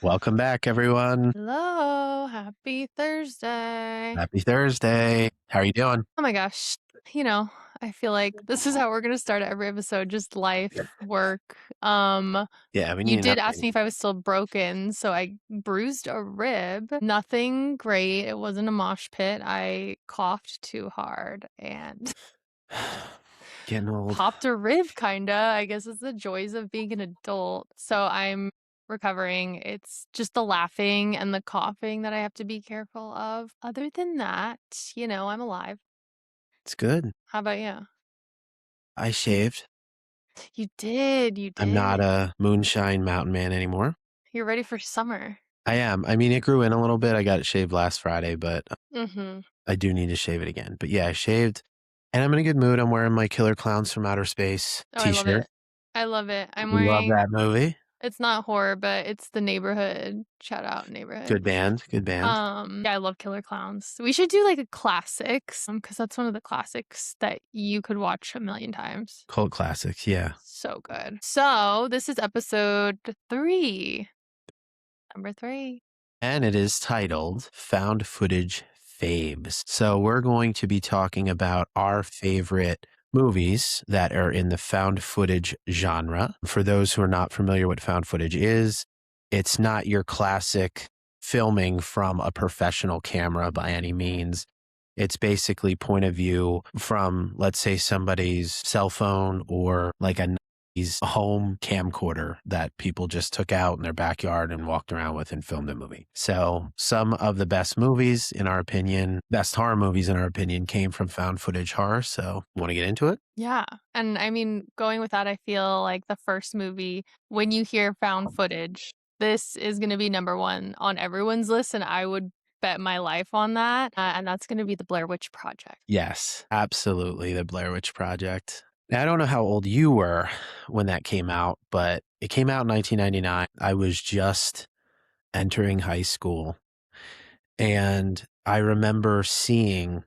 Welcome back, everyone. Hello, happy Thursday. Happy Thursday. How are you doing? Oh my gosh. You know, I feel like this is how we're gonna start every episode, just life, work. Um, Yeah, we you need an did ask update. me if I was still broken, so I bruised a rib. Nothing great. It wasn't a mosh pit. I coughed too hard and Getting old. popped a rib kinda. I guess it's the joys of being an adult. So I'm recovering. It's just the laughing and the coughing that I have to be careful of. Other than that, I'm alive. It's good. How about you? I shaved. You I'm not did. a moonshine mountain man anymore. You're ready for summer. I am. I mean, it grew in a little bit. I got it shaved last Friday, but Mhm. I do need to shave it again. But yeah, I shaved and I'm in a good mood. I'm wearing my Killer Clowns from Outer Space Oh, I love t-shirt. it. I love it. I'm We love wearing that movie. it's not horror, but it's the Neighborhood. Shout out Neighborhood. Good band. Good band. Yeah, I love Killer Clowns. We should do like a classics, because that's one of the classics that you could watch a million times. Cult classics. Yeah. So good. So this is episode 3. Number 3. And it is titled Found Footage Faves. So we're going to be talking about our favorite movies that are in the found footage genre. For those who are not familiar what found footage is, it's not your classic filming from a professional camera by any means. It's basically point of view from, let's say, somebody's cell phone or like a home camcorder that people just took out in their backyard and walked around with and filmed a movie. So some of the best movies, in our opinion, best horror movies, in our opinion, came from found footage horror. So want to get into it? Yeah. And I mean, going with that, I feel like the first movie, when you hear found footage, this is going to be number 1 on everyone's list. And I would bet my life on that. And that's going to be the Blair Witch Project. Yes, absolutely. The Blair Witch Project. Now, I don't know how old you were when that came out, but it came out in 1999. I was just entering high school. And I remember seeing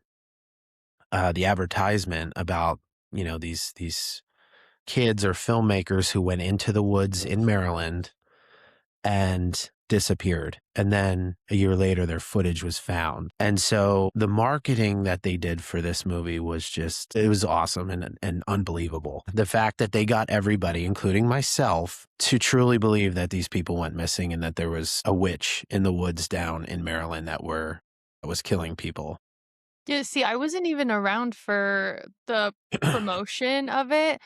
the advertisement about, these kids or filmmakers who went into the woods in Maryland and disappeared. And then a year later, their footage was found. And so the marketing that they did for this movie was just, it was awesome and unbelievable. The fact that they got everybody, including myself, to truly believe that these people went missing and that there was a witch in the woods down in Maryland that was killing people. Yeah, see, I wasn't even around for the promotion of it,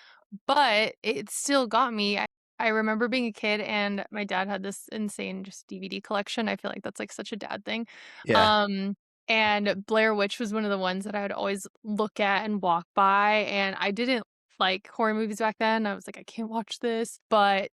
but it still got me. I remember being a kid and my dad had this insane just DVD collection. I feel like that's like such a dad thing. Yeah. Um, and Blair Witch was one of the ones that I would always look at and walk by. And I didn't like horror movies back then. I was like, I can't watch this. But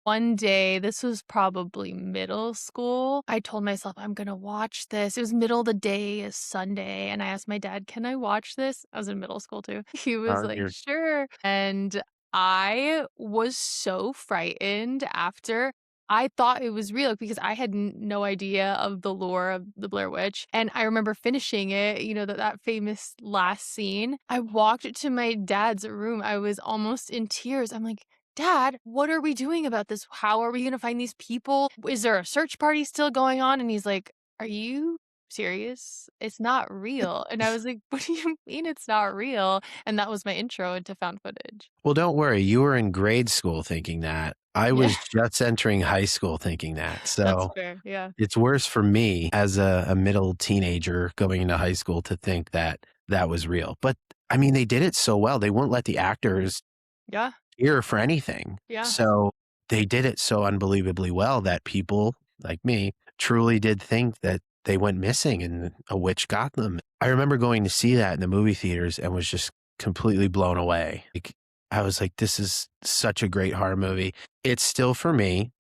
one day, this was probably middle school, I told myself, "I'm gonna watch this." It was middle of the day, a Sunday, and I asked my dad, "Can I watch this?" I was in middle school too. He was like, You're "Sure." And I was so frightened after. I thought it was real because I had no idea of the lore of the Blair Witch, and I remember finishing it, that famous last scene. I walked to my dad's room, I was almost in tears. I'm like, "Dad, what are we doing about this? How are we gonna find these people? Is there a search party still going on?" And he's like, "Are you serious? It's not real." And I was like, "What do you mean it's not real?" And that was my intro into found footage. Well, don't worry. You were in grade school thinking that. I Yeah, was just entering high school thinking that. that's So fair. Yeah. it's worse for me as a middle teenager going into high school to think that that was real. But I mean, they did it so well. They wouldn't let the actors Yeah. hear for anything. Yeah. So they did it so unbelievably well that people like me truly did think that they went missing and a witch got them. I remember going to see that in the movie theaters and was just completely blown away. Like, I was like, this is such a great horror movie. It's still for me,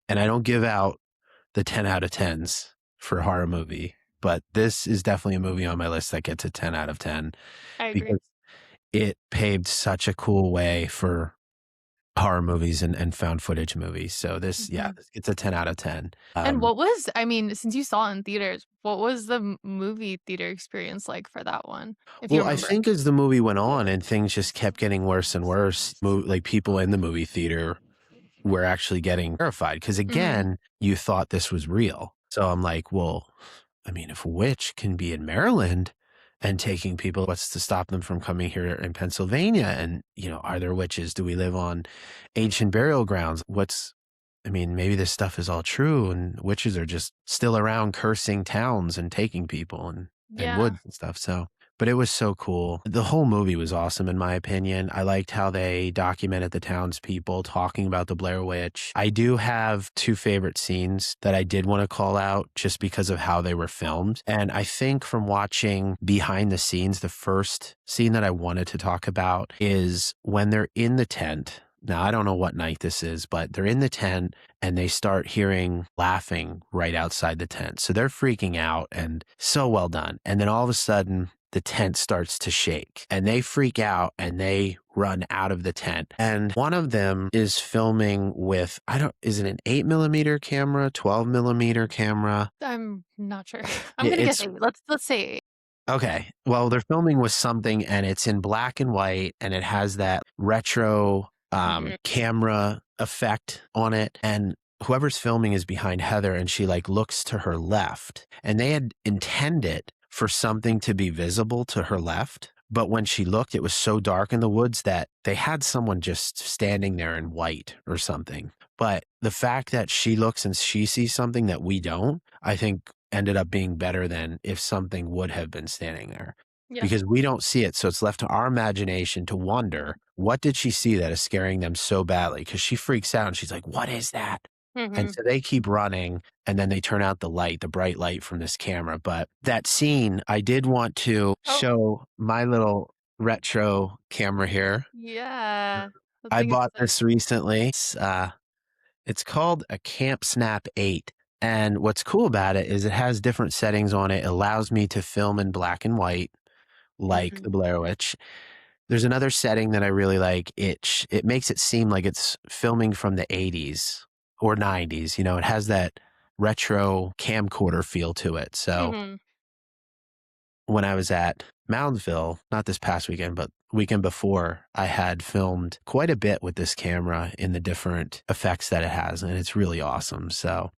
and I don't give out the 10 out of 10s for a horror movie, but this is definitely a movie on my list that gets a 10 out of 10 I agree. because it paved such a cool way for horror movies and found footage movies. So this, yeah, Mhm. it's a 10 out of 10. And I mean, since you saw it in theaters, what was the movie theater experience like for that one, if you Well, I remember? think as the movie went on and things just kept getting worse and worse, like people in the movie theater we're actually getting terrified. Because Mhm. again, you thought this was real. So I'm like, well, I mean, if a witch can be in Maryland and taking people, what's to stop them from coming here in Pennsylvania? And, are there witches? Do we live on ancient burial grounds? I mean, maybe this stuff is all true and witches are just still around cursing towns and taking people and Yeah. woods and stuff. So, but it was so cool. The whole movie was awesome, in my opinion. I liked how they documented the townspeople talking about the Blair Witch. I do have two favorite scenes that I did want to call out just because of how they were filmed. And I think from watching behind the scenes, the first scene that I wanted to talk about is when they're in the tent. Now, I don't know what night this is, but they're in the tent and they start hearing laughing right outside the tent. So they're freaking out and so well done. And then all of a sudden, the tent starts to shake and they freak out and they run out of the tent. And one of them is filming with, is it an 8 millimeter camera, 12 millimeter camera? I'm not sure. I'm gonna guess It's 8. Let's say 8. okay. Well, they're filming with something and it's in black and white and it has that retro Mhm. camera effect on it. And whoever's filming is behind Heather and she like looks to her left and they had intended for something to be visible to her left. But when she looked, it was so dark in the woods that they had someone just standing there in white or something. But the fact that she looks and she sees something that we don't, I think ended up being better than if something would have been standing there Yeah. because we don't see it. So it's left to our imagination to wonder, what did she see that is scaring them so badly? Because she freaks out and she's like, what is that? And Mhm. so they keep running and then they turn out the light, the bright light from this camera. But that scene, I did want to Oh, show my little retro camera here. yeah. That I thing is bought sick. this recently. It's called a Camp Snap 8. And what's cool about it is it has different settings on it. It allows me to film in black and white, like Mhm. the Blair Witch. There's another setting that I really like. It makes it seem like it's filming from the 80s or 90s. It has that retro camcorder feel to it. So Mhm. when I was at Moundsville, not this past weekend, but weekend before, I had filmed quite a bit with this camera in the different effects that it has, and it's really awesome. So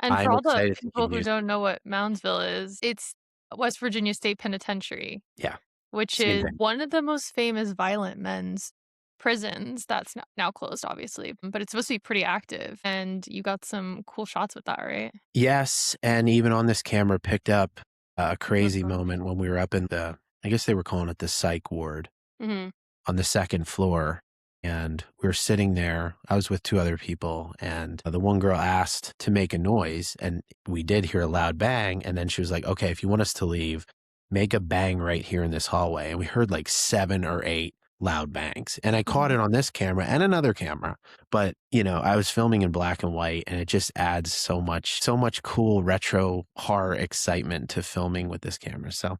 And for I'm all the excited to keep people who using don't know what Moundsville is, it's West Virginia State Penitentiary, yeah, which same is thing. one of the most famous violent men's prisons that's now closed, obviously, but it's supposed to be pretty active, and you got some cool shots with that, right? Yes, and even on this camera picked up a crazy Mhm. moment when we were up in I guess they were calling it the psych ward Mhm. on the second floor. And we were sitting there. I was with two other people, and the one girl asked to make a noise, and we did hear a loud bang. And then she was like, okay, if you want us to leave, make a bang right here in this hallway. And we heard like 7 or 8 loud bangs. And I caught Mhm. it on this camera and another camera. But, I was filming in black and white, and it just adds so much cool retro horror excitement to filming with this camera. So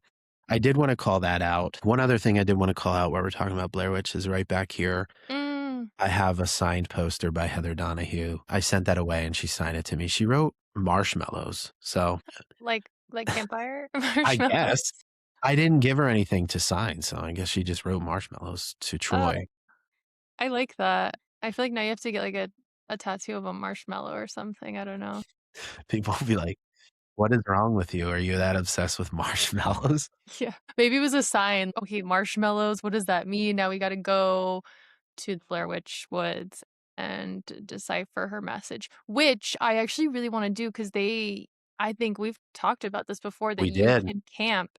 I did want to call that out. One other thing I did want to call out while we're talking about Blair Witch is right back here. Mm, I have a signed poster by Heather Donahue. I sent that away and she signed it to me. She wrote marshmallows. So like campfire I marshmallows? guess I didn't give her anything to sign. So I guess she just wrote marshmallows to Uh, Troy. I like that. I feel like now you have to get, like, a tattoo of a marshmallow or something, I don't know. People will be like, what is wrong with you? Are you that obsessed with marshmallows? Yeah. Maybe it was a sign, "Okay, marshmallows, what does that mean? Now we gotta go to the Blair Witch Woods and decipher her message," which I actually really wanna do because I think we've talked about this before, that We you did. can camp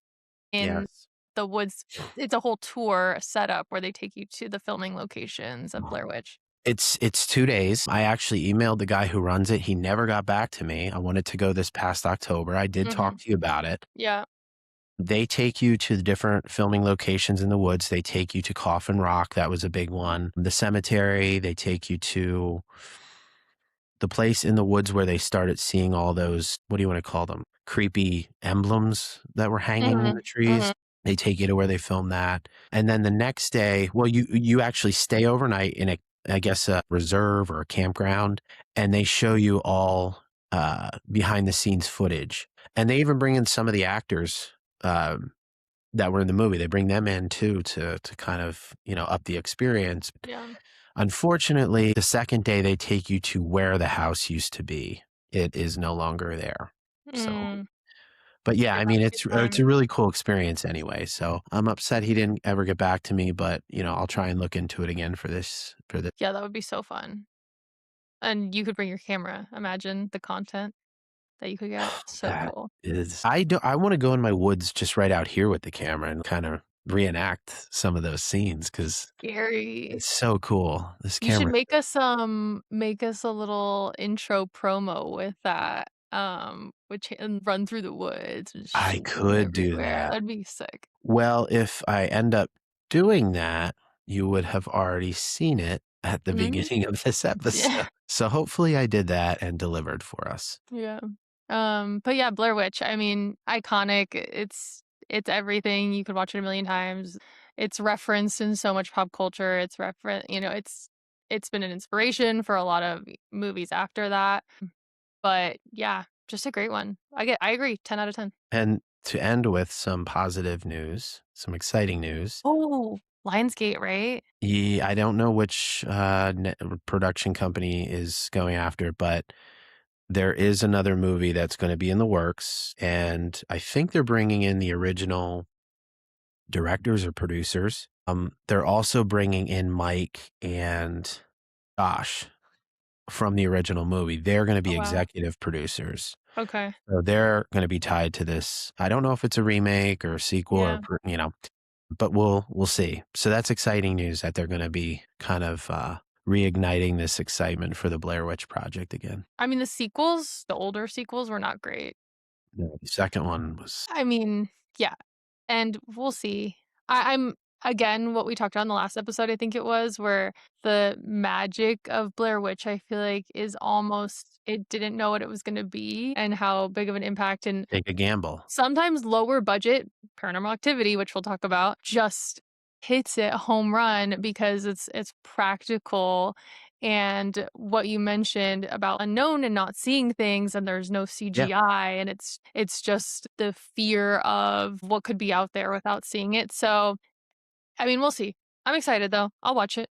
in Yes. the woods. It's a whole tour setup where they take you to the filming locations of Blair Witch. It's 2 days. I actually emailed the guy who runs it. He never got back to me. I wanted to go this past October. I did talk Mhm. to you about it. Yeah. They take you to the different filming locations in the woods. They take you to Coffin Rock. That was a big one. The cemetery. They take you to the place in the woods where they started seeing all those, what do you want to call them? Creepy emblems that were hanging in the Mhm. trees. Mhm. They take you to where they filmed that. And then the next day, well, you actually stay overnight in I guess, a reserve or a campground, and they show you all behind the scenes footage. And they even bring in some of the actors that were in the movie. They bring them in too to kind of, up the experience. Yeah. Unfortunately, the second day they take you to where the house used to be, it is no longer there. So, Mm, but yeah, yeah, I that's mean, a good it's time. a really cool experience anyway. So I'm upset he didn't ever get back to me, but I'll try and look into it again for this. Yeah, that would be so fun. And you could bring your camera. Imagine the content that you could get. So That cool. is, I want to go in my woods just right out here with the camera and kind of reenact some of those scenes because Scary. it's so cool. This You should camera, make us a little intro promo with that, which and run through the woods and I shoot from could do everywhere. that. That'd be sick. Well, if I end up doing that, you would have already seen it at the Mhm. beginning of this episode. Yeah. So hopefully I did that and delivered for us. Yeah. But yeah, Blair Witch, I mean, iconic. It's everything. You could watch it a million times. It's referenced in so much pop culture. It's been an inspiration for a lot of movies after that. But yeah, just a great one. I agree. 10 out of 10. And to end with some positive news, some exciting news. Oh, Lionsgate, right? I don't know which production company is going after, but there is another movie that's going to be in the works. And I think they're bringing in the original directors or producers. They're also bringing in Mike and Josh from the original movie. They're going to Oh, be wow. executive producers. Okay. So they're going to be tied to this. I don't know if it's a remake or a sequel or Yeah. but we'll see. So that's exciting news that they're going to be kind of reigniting this excitement for the Blair Witch Project again. I mean, the older sequels were not great. No, the second one was I mean, yeah, and we'll see. I'm again, what we talked about in the last episode, I think it was, where the magic of Blair Witch, I feel like, is almost it didn't know what it was gonna be and how big of an impact and take a gamble. sometimes lower budget Paranormal Activity, which we'll talk about, just hits it home run because it's practical and what you mentioned about unknown and not seeing things and there's no Yeah. CGI and it's just the fear of what could be out there without seeing it. So, I mean, we'll see. I'm excited though. I'll watch it.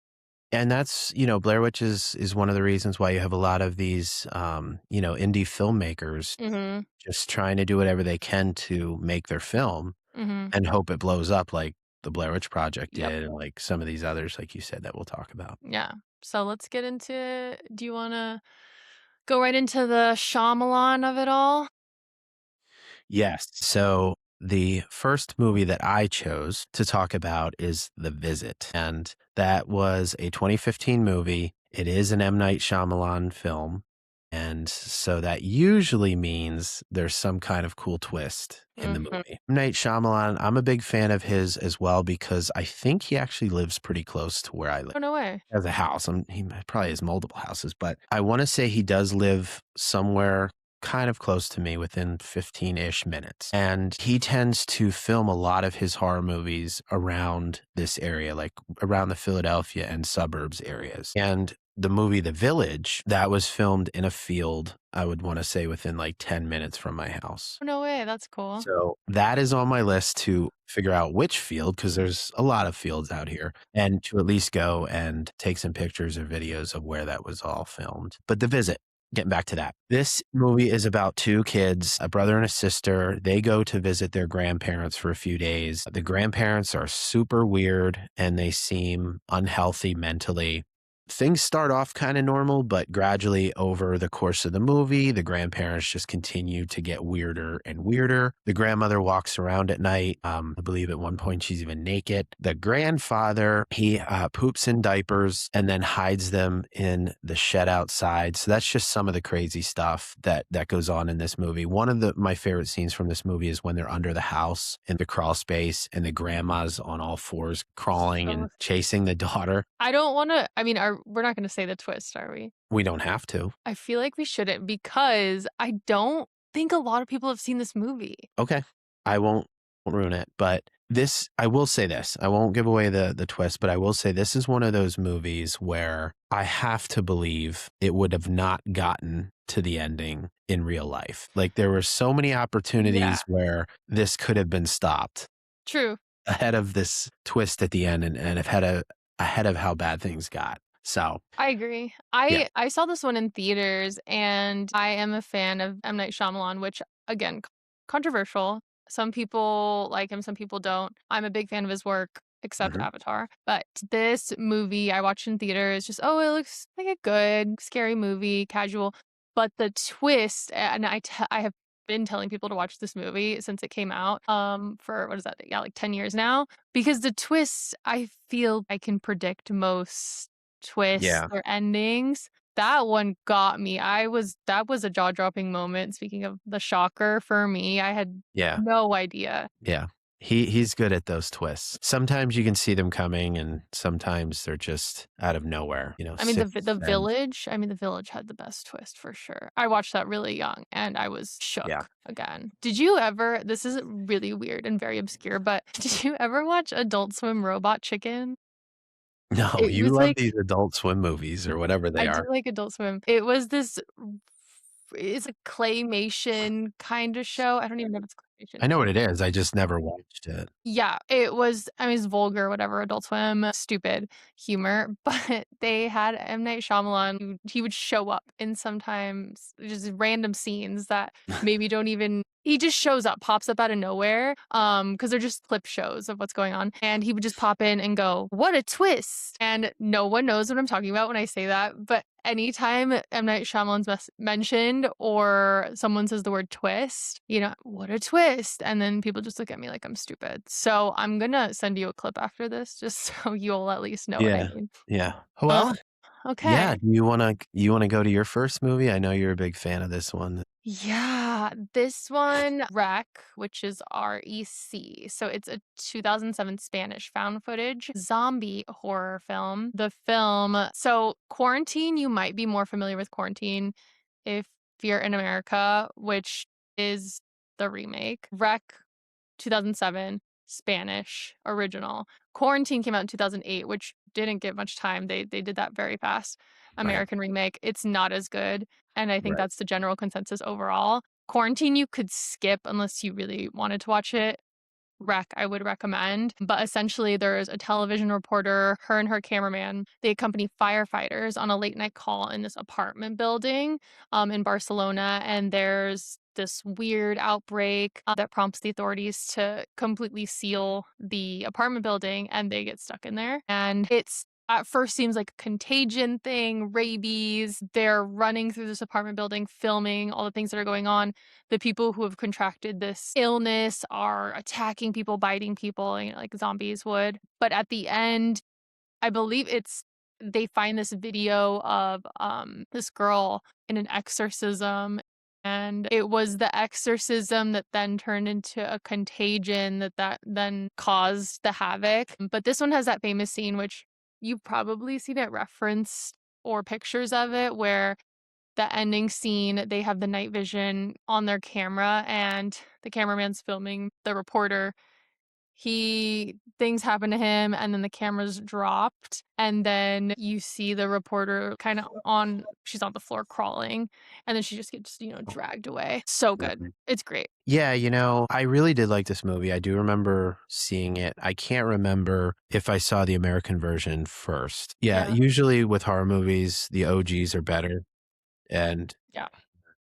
And that's, Blair Witch is one of the reasons why you have a lot of these, indie filmmakers Mhm. just trying to do whatever they can to make their film Mhm. and hope it blows up like the Blair Witch Project Yep. did and like some of these others, like you said, that we'll talk about. Yeah. So let's get into do you want to go right into the Shyamalan of it all? Yes. So the first movie that I chose to talk about is The Visit. And that was a 2015 movie. It is an M. Night Shyamalan film. And so that usually means there's some kind of cool twist in the Mhm. movie. M. Night Shyamalan, I'm a big fan of his as well because I think he actually lives pretty close to where I live. Oh, no way. Has a house. He probably has multiple houses, but I want to say he does live somewhere kind of close to me within 15-ish minutes. And he tends to film a lot of his horror movies around this area, like around the Philadelphia and suburbs areas. And the movie The Village, that was filmed in a field, I would want to say within like 10 minutes from my house. Oh, no way, that's cool. So that is on my list to figure out which field, because there's a lot of fields out here, and to at least go and take some pictures or videos of where that was all filmed. But The Visit, getting back to that. This movie is about two kids, a brother and a sister. They go to visit their grandparents for a few days. The grandparents are super weird and they seem unhealthy mentally. Things start off kind of normal, but gradually over the course of the movie, the grandparents just continue to get weirder and weirder. The grandmother walks around at night. I believe at one point she's even naked. The grandfather, he poops in diapers and then hides them in the shed outside. So that's just some of the crazy stuff that goes on in this movie. One of my favorite scenes from this movie is when they're under the house in the crawl space and the grandma's on all fours crawling So and chasing the daughter. I don't wanna I mean, we're not gonna say the twist, are we? We don't have to. I feel like we shouldn't because I don't think a lot of people have seen this movie. Okay. I won't ruin it, but I will say this. I won't give away the twist, but I will say this is one of those movies where I have to believe it would have not gotten to the ending in real life. Like there were so many Yeah. opportunities where this could have been stopped True. ahead of this twist at the end and ahead of how bad things got. So, I agree. yeah. I saw this one in theaters, and I am a fan of M. Night Shyamalan, which, again, controversial. Some people like him, some people don't. I'm a big fan of his work, except Mhm. Avatar. But this movie I watched in theaters, just, oh, it looks like a good, scary movie, casual. But the twist, and I have been telling people to watch this movie since it came out, for what is that? Yeah, like 10 years now. Because the twist, I feel I can predict most twists Yeah, or endings. That one got me. That was a jaw-dropping moment, speaking of the shocker for me. I had yeah, no idea. yeah. He's good at those twists. Sometimes you can see them coming, and sometimes they're just out of nowhere, I mean, Sixth Sense. The Village had the best twist for sure. I watched that really young, and I was Yeah. shook again. Did you ever this is really weird and very obscure, but did you ever watch Adult Swim Robot Chicken? No, It you was love like these Adult Swim movies or whatever they I do are. like Adult Swim. It was this it's a claymation kinda show. I don't even know if it's claymation. I know what it is, I just never watched it. Yeah, it was I mean, it's vulgar, whatever, Adult Swim, stupid humor, but they had M. Night Shyamalan, he would show up in sometimes just random scenes that maybe don't even he just shows up, pops up out of nowhere, because 'cause they're just clip shows of what's going on, and he would just pop in and go, "What a twist!" And no one knows what I'm talking about when I say that, but anytime M. Night Shyamalan's mentioned or someone says the word twist, "What a twist," and then people just look at me like I'm stupid. So I'm gonna send you a clip after this just so you'll at least know what I Yeah, mean. yeah. Uh, Well, yeah, okay. you wanna go to your first movie? I know you're a big fan of this one. Yeah, this one, Rec, which is REC. So it's a 2007 Spanish found footage zombie horror film. The film, so Quarantine, you might be more familiar with Quarantine if you're in America, which is the remake. Rec 2007, Spanish, original. Quarantine came out in 2008, which didn't get much time. They did that very fast. Right, American remake, it's not as good, and I think right. that's the general consensus overall. Quarantine you could skip unless you really wanted to watch it. Rec, I would recommend. But essentially, there's a television reporter, her and her cameraman. They accompany firefighters on a late night call in this apartment building in Barcelona. And there's this weird outbreak that prompts the authorities to completely seal the apartment building, and they get stuck in there. And it's at first seems like a contagion thing, rabies. They're running through this apartment building, filming all the things that are going on. The people who have contracted this illness are attacking people, biting people, like zombies would. But at the end, I believe it's they find this video of this girl in an exorcism, and it was the exorcism that then turned into a contagion that then caused the havoc. But this one has that famous scene which you've probably seen it referenced or pictures of it where the ending scene, they have the night vision on their camera and the cameraman's filming the reporter. He things happen to him and then the camera's dropped and then you see the reporter kind of on she's on the floor crawling and then she just gets, dragged away. So good. Mhm. It's great. Yeah, I really did like this movie. I do remember seeing it. I can't remember if I saw the American version first. Yeah, Yeah. usually with horror movies, the OGs are better, and Yeah.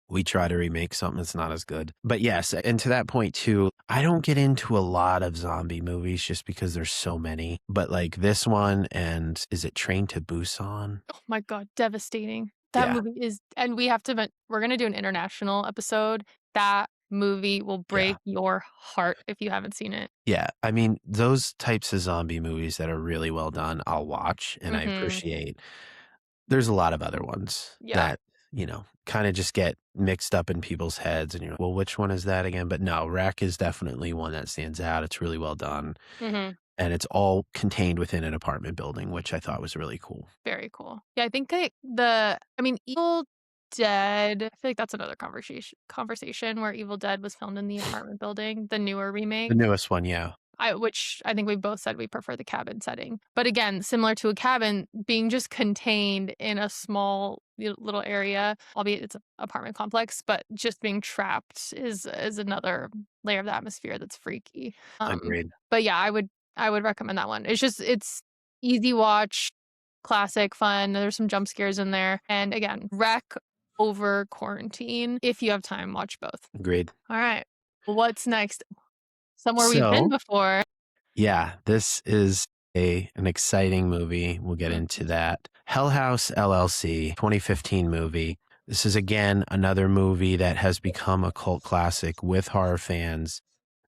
we try to remake something that's not as good. But yes, and to that point too, I don't get into a lot of zombie movies just because there's so many. But like this one and is it Train to Busan? Oh my god, devastating. That Yeah, movie is and we have to we're gonna do an international episode. That movie will yeah. break your heart if you haven't seen it. Yeah, I mean, those types of zombie movies that are really well done, I'll watch and I Mhm. appreciate. There's a lot of other ones Yeah. that, kinda just get mixed up in people's heads and you're like, "Well, which one is that again?" But no, Wreck is definitely one that stands out. It's really well done, Mhm. and it's all contained within an apartment building, which I thought was really cool. Very cool. Yeah, I think I mean, Evil Dead, I feel like that's another conversation where Evil Dead was filmed in the apartment building, the newer The remake. newest one, yeah. Which I think we both said we prefer the cabin setting. But again, similar to a cabin, being just contained in a small little area, albeit it's an apartment complex, but just being trapped is another layer of the atmosphere that's freaky. Agreed. But yeah, I would recommend that one. It's easy watch, classic, fun, there's some jump scares in there, and again, wreck over quarantine. If you have time, watch both. Agreed. Alright, what's next? Somewhere we've been So, before. yeah, this is an exciting movie. We'll get into Mhm. that. Hell House LLC, 2015 movie. This is again another movie that has become a cult classic with horror fans.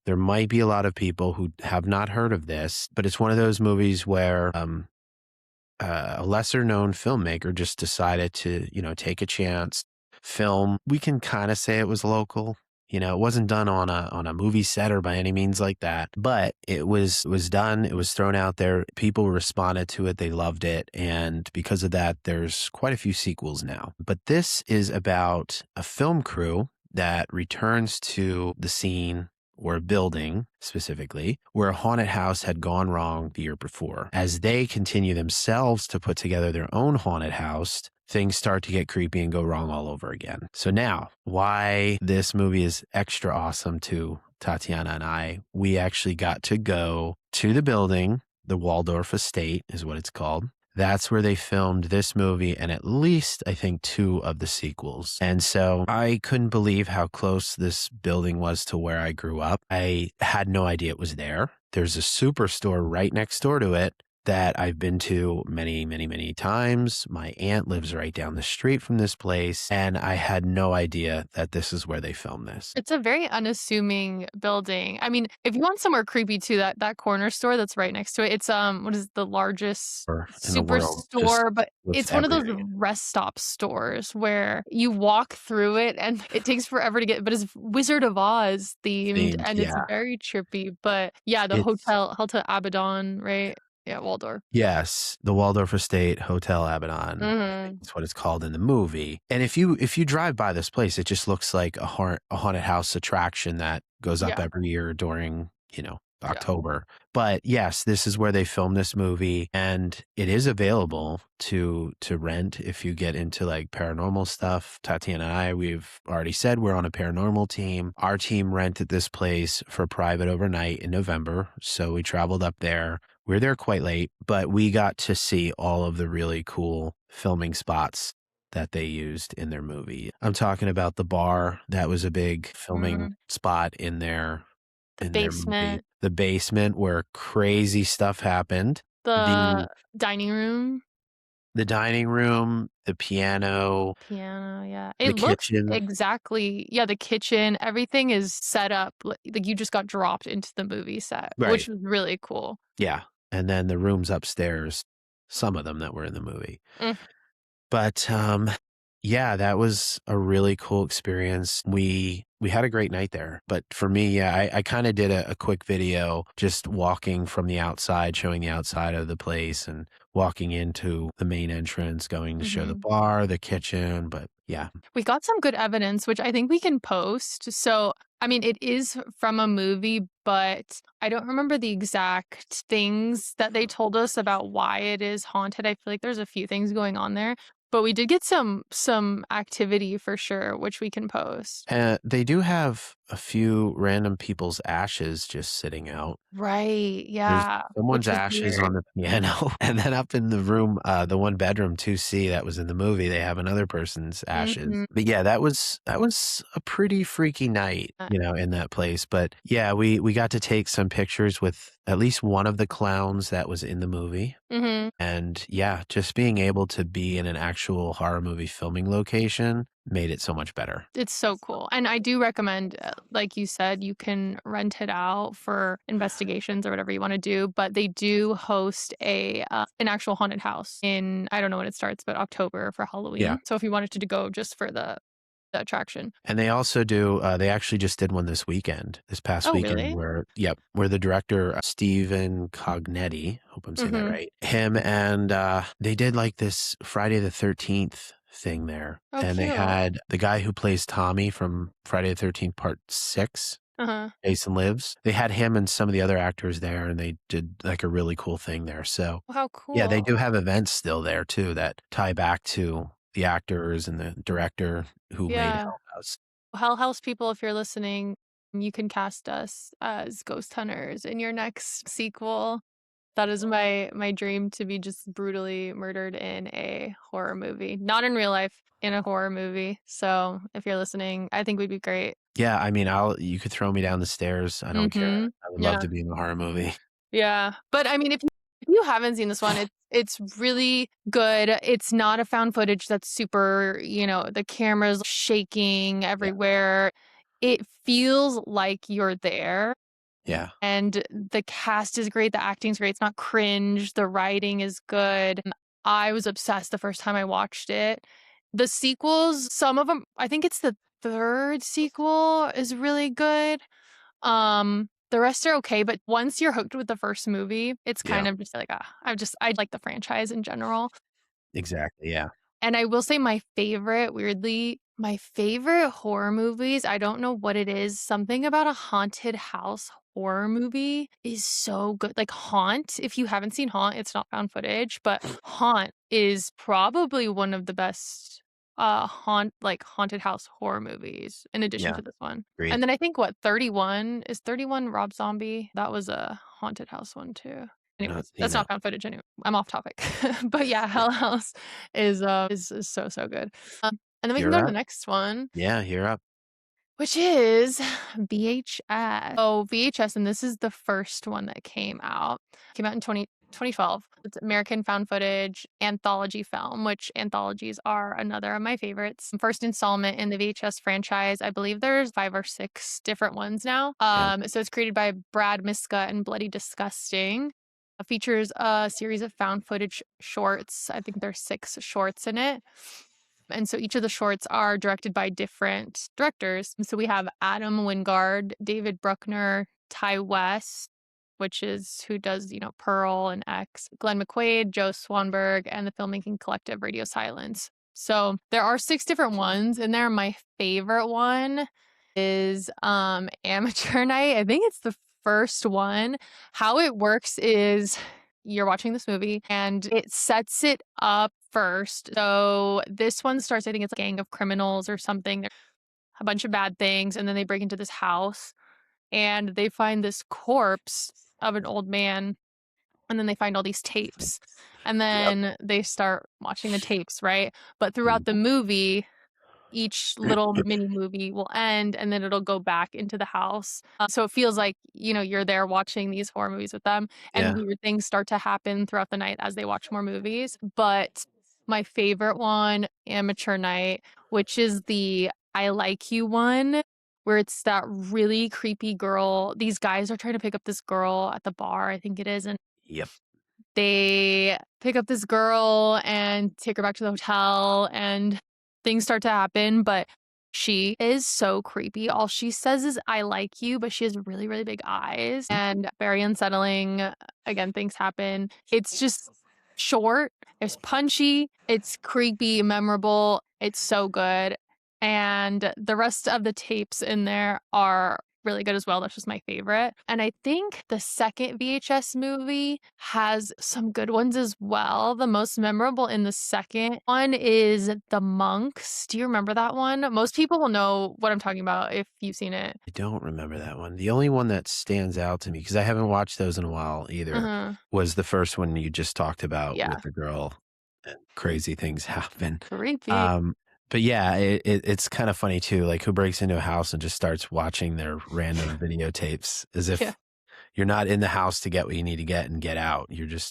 There might be a lot of people who have not heard of this, but it's one of those movies where a lesser known filmmaker just decided to, take a chance, film. We can kind of say it was local. It wasn't done on a movie set or by any means like that, but it was done. It was thrown out there. People responded to it. They loved it, and because of that, there's quite a few sequels now. But this is about a film crew that returns to the scene or a building specifically where a haunted house had gone wrong the year before. As they continue themselves to put together their own haunted house, things start to get creepy and go wrong all over again. So now, why this movie is extra awesome to Tatiana and I, we actually got to go to the building. The Waldorf Estate is what it's called. That's where they filmed this movie and at least, I think, two of the sequels. And so I couldn't believe how close this building was to where I grew up. I had no idea it was there. There's a superstore right next door to it that I've been to many, many, many times. My aunt lives right down the street from this place, and I had no idea that this is where they filmed this. It's a very unassuming building. I mean, if you want somewhere creepy too, that corner store that's right next to it, it's, what is the largest Or in the world, just superstore, but with it's one of those everything rest stop stores where you walk through it and it takes forever to get, but it's Wizard of Oz themed themed. and it's Yeah. very trippy, but yeah, the It's Hotel Abaddon, right? Yeah, Waldorf. Yes, the Waldorf Estate Hotel Abaddon, I think Mhm. is what it's called in the movie, and if you drive by this place, it just looks like a haunted house attraction that goes up Yeah, every year during, yeah. October. But yes, this is where they filmed this movie, and it is available to rent if you get into, like, paranormal stuff. Tatiana and I, we've already said we're on a paranormal team. Our team rented this place for private overnight in November, so we traveled up there. We were there quite late, but we got to see all of the really cool filming spots that they used in their movie. I'm talking about the bar. That was a big filming Mhm. spot The in their movie. basement, The basement where crazy stuff happened. the The dining room. the dining room, the piano, Piano, yeah. the It looks kitchen. exactly, yeah, the kitchen, everything is set up like you just got dropped into the movie set, which Right. was really cool. Yeah. And then the rooms upstairs, some of them that were in the movie. Mm, But, yeah, that was a really cool experience. We had a great night there, but for me, yeah, I kinda did a quick video just walking from the outside, showing the outside of the place and walking into the main entrance, going to show the mhm. bar, the kitchen, but yeah. We got some good evidence, which I think we can post. So, I mean, it is from a movie, but I don't remember the exact things that they told us about why it is haunted. I feel like there's a few things going on there, but we did get some activity for sure, which we can post. They do have a few random people's ashes just sitting out. Right, There's yeah, someone's which was ashes weird. on the piano, and then up in the room, the one bedroom 2C that was in the movie, they have another person's ashes. Mhm. But yeah, that was a pretty freaky night, in that place. But yeah, we got to take some pictures with at least one of the clowns that was in the movie. Mhm. And yeah, just being able to be in an actual horror movie filming location made it so much better. It's so cool, and I do recommend, like you said, you can rent it out for investigations or whatever you wanna do, but they do host an actual haunted house in I don't know when it starts, but October for Yeah. Halloween, so if you wanted to go just for the attraction. And they also do, they actually just did one this past Oh, weekend really? where the director, Stephen Cognetti, hope I'm saying that Mhm. right, him and, they did like this Friday the 13th thing there. Oh, And they cute. had the guy who plays Tommy from Friday the 13th Part 6, Uh-huh. Jason Lives. They had him and some of the other actors there, and they did like a really cool thing there. So Well, how yeah, they cool. do have events still there too that tie back to the actors and the director who made Yeah. Hell House. Hell House people, if you're listening, you can cast us as ghost hunters in your next sequel. That is my dream, to be just brutally murdered in a horror movie. Not in real life, in a horror movie. So if you're listening, I think we'd be great. Yeah, I mean, you could throw me down the stairs. I don't care. Mhm. I would love Yeah. to be in a horror movie. Yeah. But I mean, if you haven't seen this one, it's really good. It's not a found footage that's super, the camera's shaking Yeah. everywhere. It feels like you're there. Yeah. And the cast is great, the acting's great, it's not cringe, the writing is good. I was obsessed the first time I watched it. The sequels, some of them, I think it's the 3rd sequel is really good. The rest are okay, but once you're hooked with the first movie, it's Yeah. kind of just like, I like the franchise in general. Exactly. Yeah. And I will say my favorite, weirdly, my favorite horror movies, I don't know what it is, something about a haunted house horror movie is so good. Like Haunt, if you haven't seen Haunt, it's not found footage, but Haunt is probably one of the best haunted house horror movies in addition Yeah. to this one. And Agreed. then I think 31 is 31 Rob Zombie. That was a haunted house one too. Not Anyways, seen that's not that. found footage anyway. I'm off topic. But yeah, Hell House is so good. And then we can You're go to the up. next one, Yeah, you're up. which is VHS. Oh, VHS, and this is the first one that came out. Came out in 2012. It's American found footage anthology film, which anthologies are another of my favorites. First installment in the VHS franchise. I believe there's 5 or 6 different ones now. Yeah. So it's created by Brad Miska and Bloody Disgusting. It features a series of found footage shorts. I think there's 6 shorts in it. And so each of the shorts are directed by different directors. So we have Adam Wingard, David Bruckner, Ty West, which is who does, Pearl and X, Glenn McQuaid, Joe Swanberg, and the filmmaking collective Radio Silence. So there are 6 different ones in there. My favorite one is Amateur Night. I think it's the first one. How it works is you're watching this movie and it sets it up first. So this one starts, I think it's a gang of criminals or something, a bunch of bad things, and then they break into this house and they find this corpse of an old man, and then they find all these tapes. And Yep. then they start watching the tapes, right? But throughout the Mhm. movie, each little mini movie will end and then it'll go back into the house. So it feels like, you're there watching these horror movies with them, and Yeah. weird things start to happen throughout the night as they watch more movies. But my favorite one, Amateur Night, which is the I Like You one, where it's that really creepy girl. These guys are trying to pick up this girl at the bar, I think it is, and Yep. they pick up this girl and take her back to the hotel, and things start to happen, but she is so creepy. All she says is, "I like you," but she has really, really big eyes and very unsettling. Again, things happen. It's just short, it's punchy, it's creepy, memorable. It's so good. And the rest of the tapes in there are really good as well. That's just my favorite. And I think the second VHS movie has some good ones as well. The most memorable in the second one is The Monks. Do you remember that one? Most people will know what I'm talking about if you've seen it. I don't remember that one. The only one that stands out to me, because I haven't watched those in a while either, Uh-huh. was the first one you just talked about with Yeah. the girl and crazy things happen. Creepy. Um, but yeah, it's kind of funny too, like who breaks into a house and just starts watching their random videotapes as Yeah. if you're not in the house to get what you need to get and get out.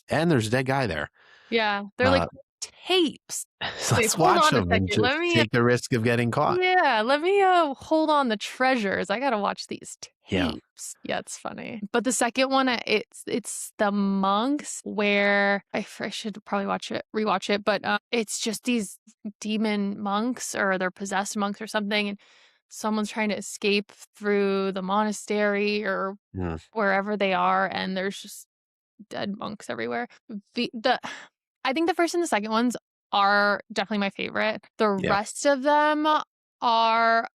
And there's a dead guy there. Yeah. They're like Uh, tapes. so Wait, let's hold watch on a them and second. just take the risk of getting caught. Let me hold on the treasures. I gotta watch these Yeah. tapes. Yeah, it's funny. But the second one, it's the monks, where I should probably rewatch it. But it's just these demon monks, or they're possessed monks or something, and someone's trying to escape through the monastery or Mm, wherever they are, and there's just dead monks everywhere. The I think the first and the second ones are definitely my favorite. The yeah. rest of them are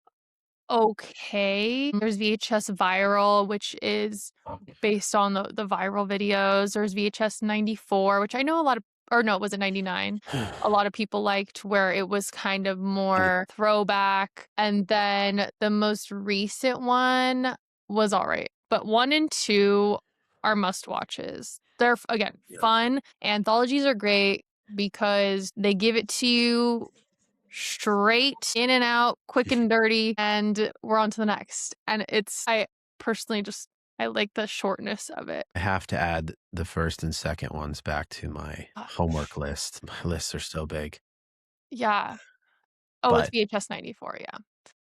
okay. There's VHS Viral, which is based on the viral videos. There's VHS 94, which I know a lot of, or no, was it 99? A lot of people liked, where it was kind of more throwback. And then the most recent one was all right. But 1 and 2 are must watches. They're again Yeah. fun. Anthologies are great because they give it to you straight in and out, quick and dirty, and we're on to the next. And I personally just, I like the shortness of it. I have to add the first and second ones back to my Uh, homework list. My lists are so big, yeah. Oh, it's but VHS 94. Yeah.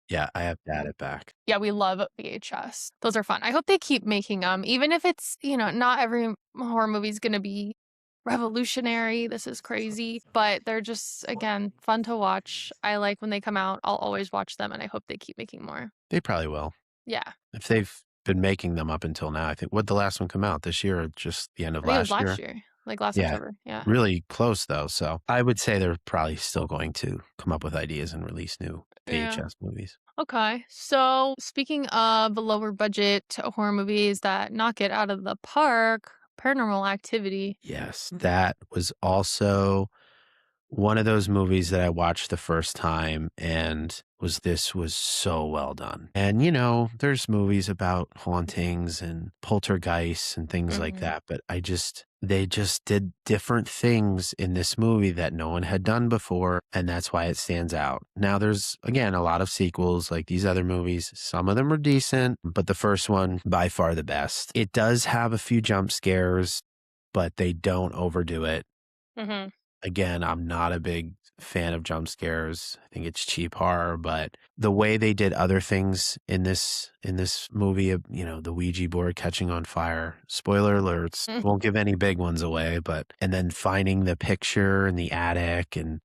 yeah, I have to add it back. Yeah, we love VHS. Those are fun. I hope they keep making them, even if it's, not every horror movie is gonna be revolutionary. This is crazy, but they're just, again, fun to watch. I like when they come out. I'll always watch them, and I hope they keep making more. They probably will. Yeah. If they've been making them up until now, I think would the last one come out this year or just the end of I think it was last last year? year, like last Yeah, October. Yeah. really close though. So I would say they're probably still going to come up with ideas and release new Yeah. VHS movies. Okay. So, speaking of lower budget horror movies that knock it out of the park, Paranormal Activity. Yes, that was also one of those movies that I watched the first time and was so well done. And there's movies about hauntings and poltergeists and things like Mhm. that, but they just did different things in this movie that no one had done before, and that's why it stands out. Now there's again a lot of sequels like these other movies. Some of them are decent, but the first one by far the best. It does have a few jump scares, but they don't overdo it. Mhm. Again, I'm not a big fan of jump scares. I think it's cheap horror, but the way they did other things in this movie, the Ouija board catching on fire. Spoiler alerts. Mm. Won't give any big ones away, but and then finding the picture in the attic and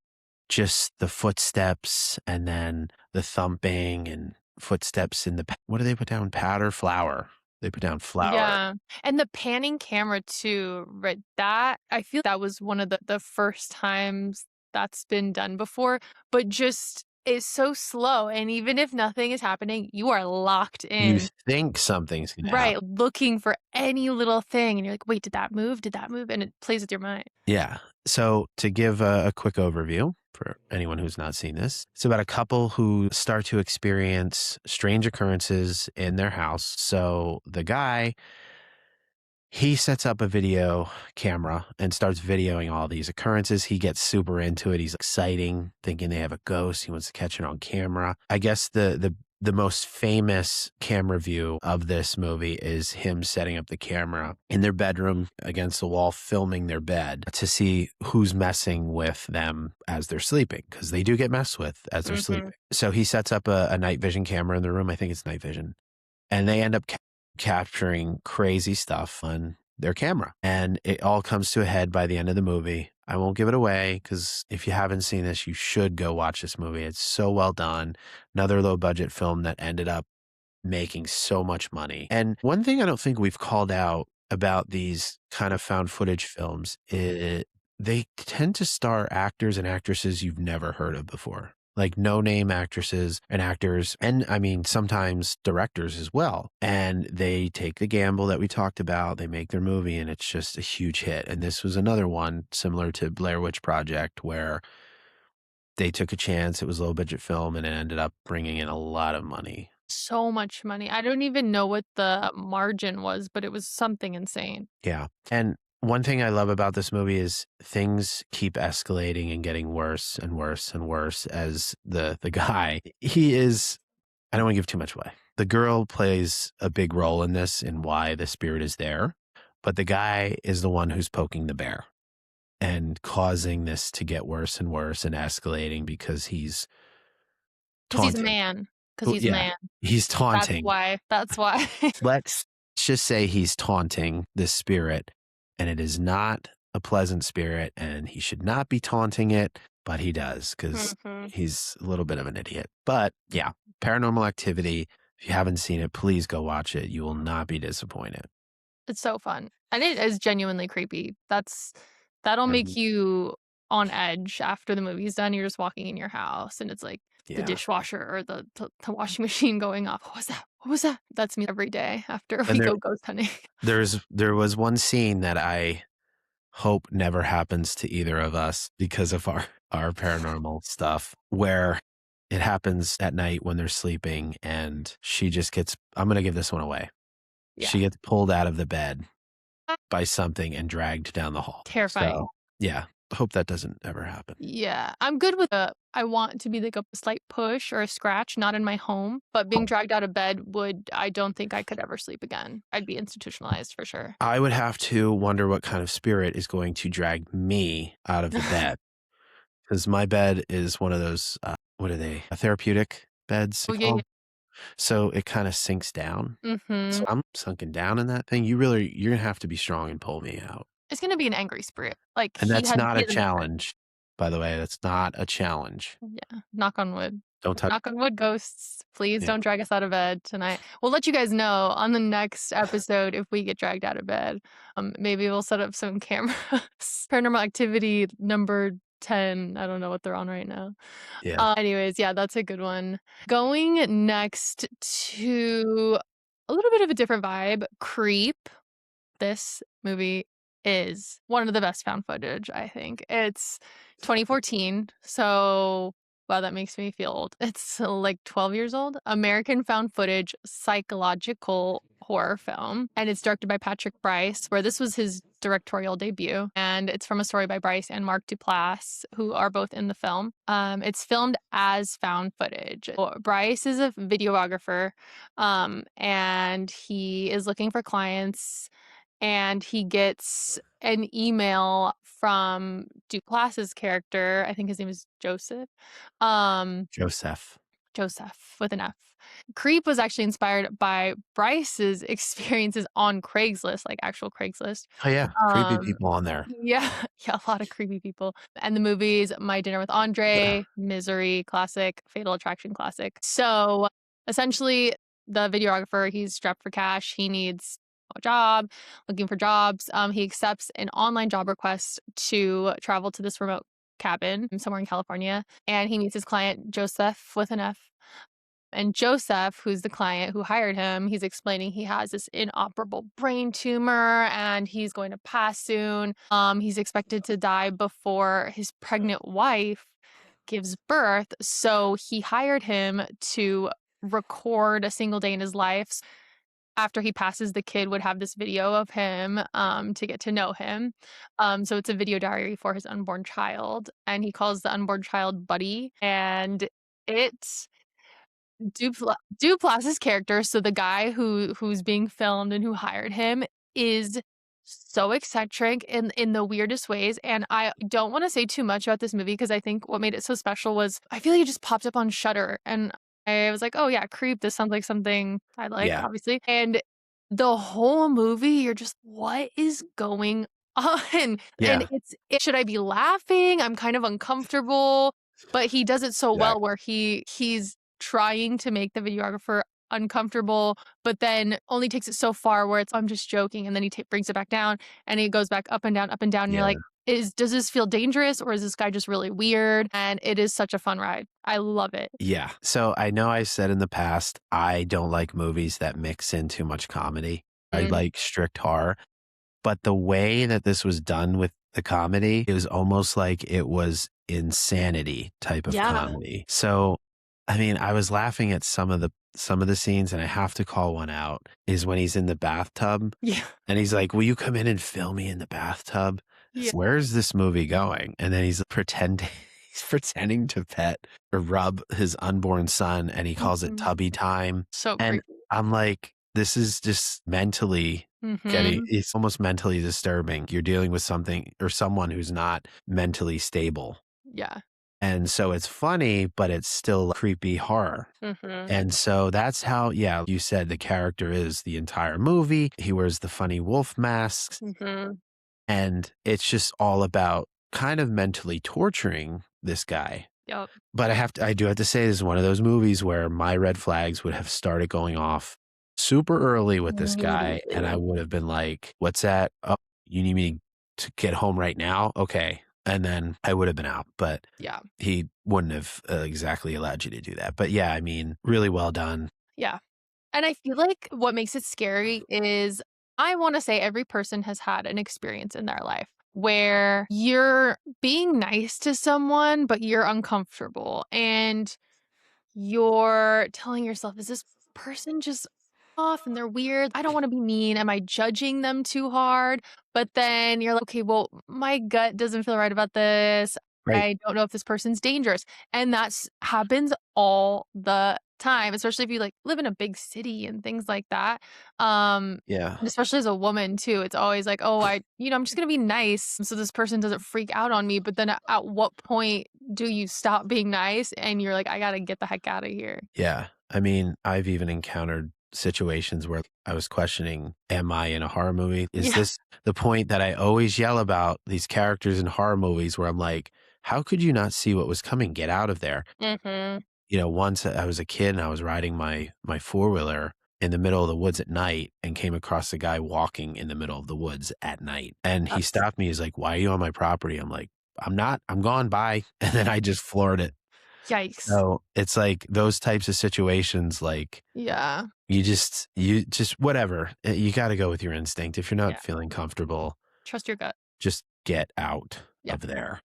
just the footsteps and then the thumping and footsteps in the what do they put down? Powder flour. They put down flour. Yeah, and the panning camera too, right? That I feel that was one of the first times that's been done before, but just it's so slow, and even if nothing is happening, you are locked You in, think something's gonna right, happen. looking for any little thing, and you're like, "Wait, did that move? Did that move?" And it plays with your mind. Yeah. So to give a quick overview for anyone who's not seen this, it's about a couple who start to experience strange occurrences in their house. So the guy, he sets up a video camera and starts videoing all these occurrences. He gets super into it. He's exciting, thinking they have a ghost. He wants to catch it on camera. I guess the most famous camera view of this movie is him setting up the camera in their bedroom against the wall, filming their bed to see who's messing with them as they're sleeping, because they do get messed with as they're Mhm. sleeping. So he sets up a night vision camera in the room. I think it's night vision, and they end up capturing crazy stuff on their camera. And it all comes to a head by the end of the movie. I won't give it away because if you haven't seen this, you should go watch this movie. It's so well done. Another low budget film that ended up making so much money. And one thing I don't think we've called out about these kind of found footage films is they tend to star actors and actresses you've never heard of before. Like no name actresses and actors, and I mean, sometimes directors as well. And they take the gamble that we talked about, they make their movie, and it's just a huge hit. And this was another one similar to Blair Witch Project where they took a chance. It was a low budget film and it ended up bringing in a lot of money. So much money. I don't even know what the margin was, but it was something insane. Yeah. And one thing I love about this movie is things keep escalating and getting worse and worse and worse as the guy, he is I don't want to give too much away. The girl plays a big role in this and why the spirit is there, but the guy is the one who's poking the bear and causing this to get worse and worse and escalating because he's 'Cause he's a taunting. man. 'Cause Well, he's a yeah, man. he's That's taunting. why. That's why. Let's just say he's taunting this spirit, and it is not a pleasant spirit, and he should not be taunting it, but he does because Mhm. he's a little bit of an idiot. But yeah, Paranormal Activity. If you haven't seen it, please go watch it. You will not be disappointed. It's so fun, and it is genuinely creepy. That'll make Mhm. you on edge after the movie's done. You're just walking in your house, and it's like the Yeah, dishwasher or the washing machine going off. "What was that? What was that?" That's me every day after we and go ghost hunting. there was one scene that I hope never happens to either of us because of our paranormal stuff where it happens at night when they're sleeping and she just gets I'm going to give this one away. Yeah. She gets pulled out of the bed by something and dragged down the hall. Terrifying. So, yeah, hope that doesn't ever happen. Yeah, I'm good with I want to be like a slight push or a scratch, not in my home, but being dragged out of bed I don't think I could ever sleep again. I'd be institutionalized for sure. I would have to wonder what kind of spirit is going to drag me out of the bed, because my bed is one of those, what are they? Therapeutic beds, Oh, they yeah, call yeah. 'em? So it kinda sinks down. So Mhm. I'm sunken down in that thing. You're gonna have to be strong and pull me out. It's gonna be an angry spirit. Like, And that's not he a has a memory. challenge, by the way. That's not a challenge. Yeah, knock on wood. Don't touch. Knock on wood, ghosts. Please Yeah. don't drag us out of bed tonight. We'll let you guys know on the next episode if we get dragged out of bed. Maybe we'll set up some cameras. Paranormal Activity number 10. I don't know what they're on right now. Yeah. Anyways, yeah, that's a good one. Going next to a little bit of a different vibe, Creep. This movie is one of the best found footage, I think. It's 2014, so wow, that makes me feel old. It's like 12 years old. American found footage psychological horror film, and it's directed by Patrick Bryce, where this was his directorial debut, and it's from a story by Bryce and Mark Duplass, who are both in the film. It's filmed as found footage. Bryce is a videographer, and he is looking for clients and he gets an email from Duplass's character. I think his name is Joseph. Um, Joseph. Joseph with an F. Creep was actually inspired by Bryce's experiences on Craigslist, like actual Craigslist. Oh, yeah. Creepy Um, people on there. yeah, yeah, a lot of creepy people. And the movies My Dinner with Yeah. Andre, Misery, classic, Fatal Attraction, classic. So essentially, the videographer, he's strapped for cash. He needs a job, looking for jobs. He accepts an online job request to travel to this remote cabin somewhere in California, and he meets his client, Joseph with an F. And Joseph, who's the client who hired him, he's explaining he has this inoperable brain tumor and he's going to pass soon. He's expected to die before his pregnant wife gives birth. So he hired him to record a single day in his life. After he passes, the kid would have this video of him to get to know him. So it's a video diary for his unborn child, and he calls the unborn child Buddy. And it's Duplass's character, so the guy who's being filmed and who hired him is so eccentric in the weirdest ways, and I don't wanna say too much about this movie because I think what made it so special was I feel like it just popped up on Shudder, and I was like, "Oh, yeah, Creep, this sounds like something I like, Yeah. obviously," and the whole movie, you're just, "What is going on?" And Yeah. should I be laughing? I'm kind of uncomfortable, but he does it so well Exactly. where he's trying to make the videographer uncomfortable, but then only takes it so far where it's, "I'm just joking," and then he brings it back down, and he goes back up and down, and you're Yeah. like, does this feel dangerous, or is this guy just really weird?" And it is such a fun ride. I love it. Yeah. So I know I said in the past, I don't like movies that mix in too much comedy. I Mm. like strict horror. But the way that this was done with the comedy, it was almost like it was insanity type of Yeah. comedy. So, I mean, I was laughing at some of the scenes, and I have to call one out, is when he's in the bathtub Yeah. and he's like, "Will you come in and film me in the bathtub?" Yeah. Where's this movie going? And then he's pretending he's pretending to pet or rub his unborn son, and he calls it Mhm. tubby time. So And creepy. I'm like, this is just mentally Mhm. it's almost mentally disturbing. You're dealing with something or someone who's not mentally stable. Yeah. And so it's funny, but it's still creepy horror. Mhm. And so that's how, yeah, you said the character is the entire movie. He wears the funny wolf masks, Mhm. and it's just all about kind of mentally torturing this guy. Yep. But I do have to say, this is one of those movies where my red flags would have started going off super early with this guy, and I Immediately. would have been like, "What's that? Oh, you need me to get home right now? Okay." And then I would have been out, but Yeah. he wouldn't have exactly allowed you to do that. But yeah, I mean, really well done. Yeah. And I feel like what makes it scary is I wanna say every person has had an experience in their life where you're being nice to someone, but you're uncomfortable, and you're telling yourself, "Is this person just off and they're weird. I don't wanna be mean. Am I judging them too hard? But then you're like, "Okay, well, my gut doesn't feel right about this. Right. I don't know if this person's dangerous." And that's happens all the time, especially if you, like, live in a big city and things like that. Yeah. And especially as a woman too, it's always like, "Oh, I'm just gonna be nice so this person doesn't freak out on me." But then at what point do you stop being nice and you're like, "I gotta get the heck out of here." Yeah. I mean, I've even encountered situations where I was questioning, am I in a horror movie? Is Yeah. this the point that I always yell about these characters in horror movies where I'm like, how could you not see what was coming? Get out of there. Mhm. Once I was a kid and I was riding my four-wheeler in the middle of the woods at night and came across a guy walking in the middle of the woods at night. And he That's stopped me. He's like, "Why are you on my property?" I'm like, "I'm not. I'm gone. Bye." And then I just floored it. yikes. So it's like those types of situations, like Yeah. you just whatever. You got to go with your instinct. If you're not Yeah. feeling comfortable, Trust your gut. just get out Yeah. of there.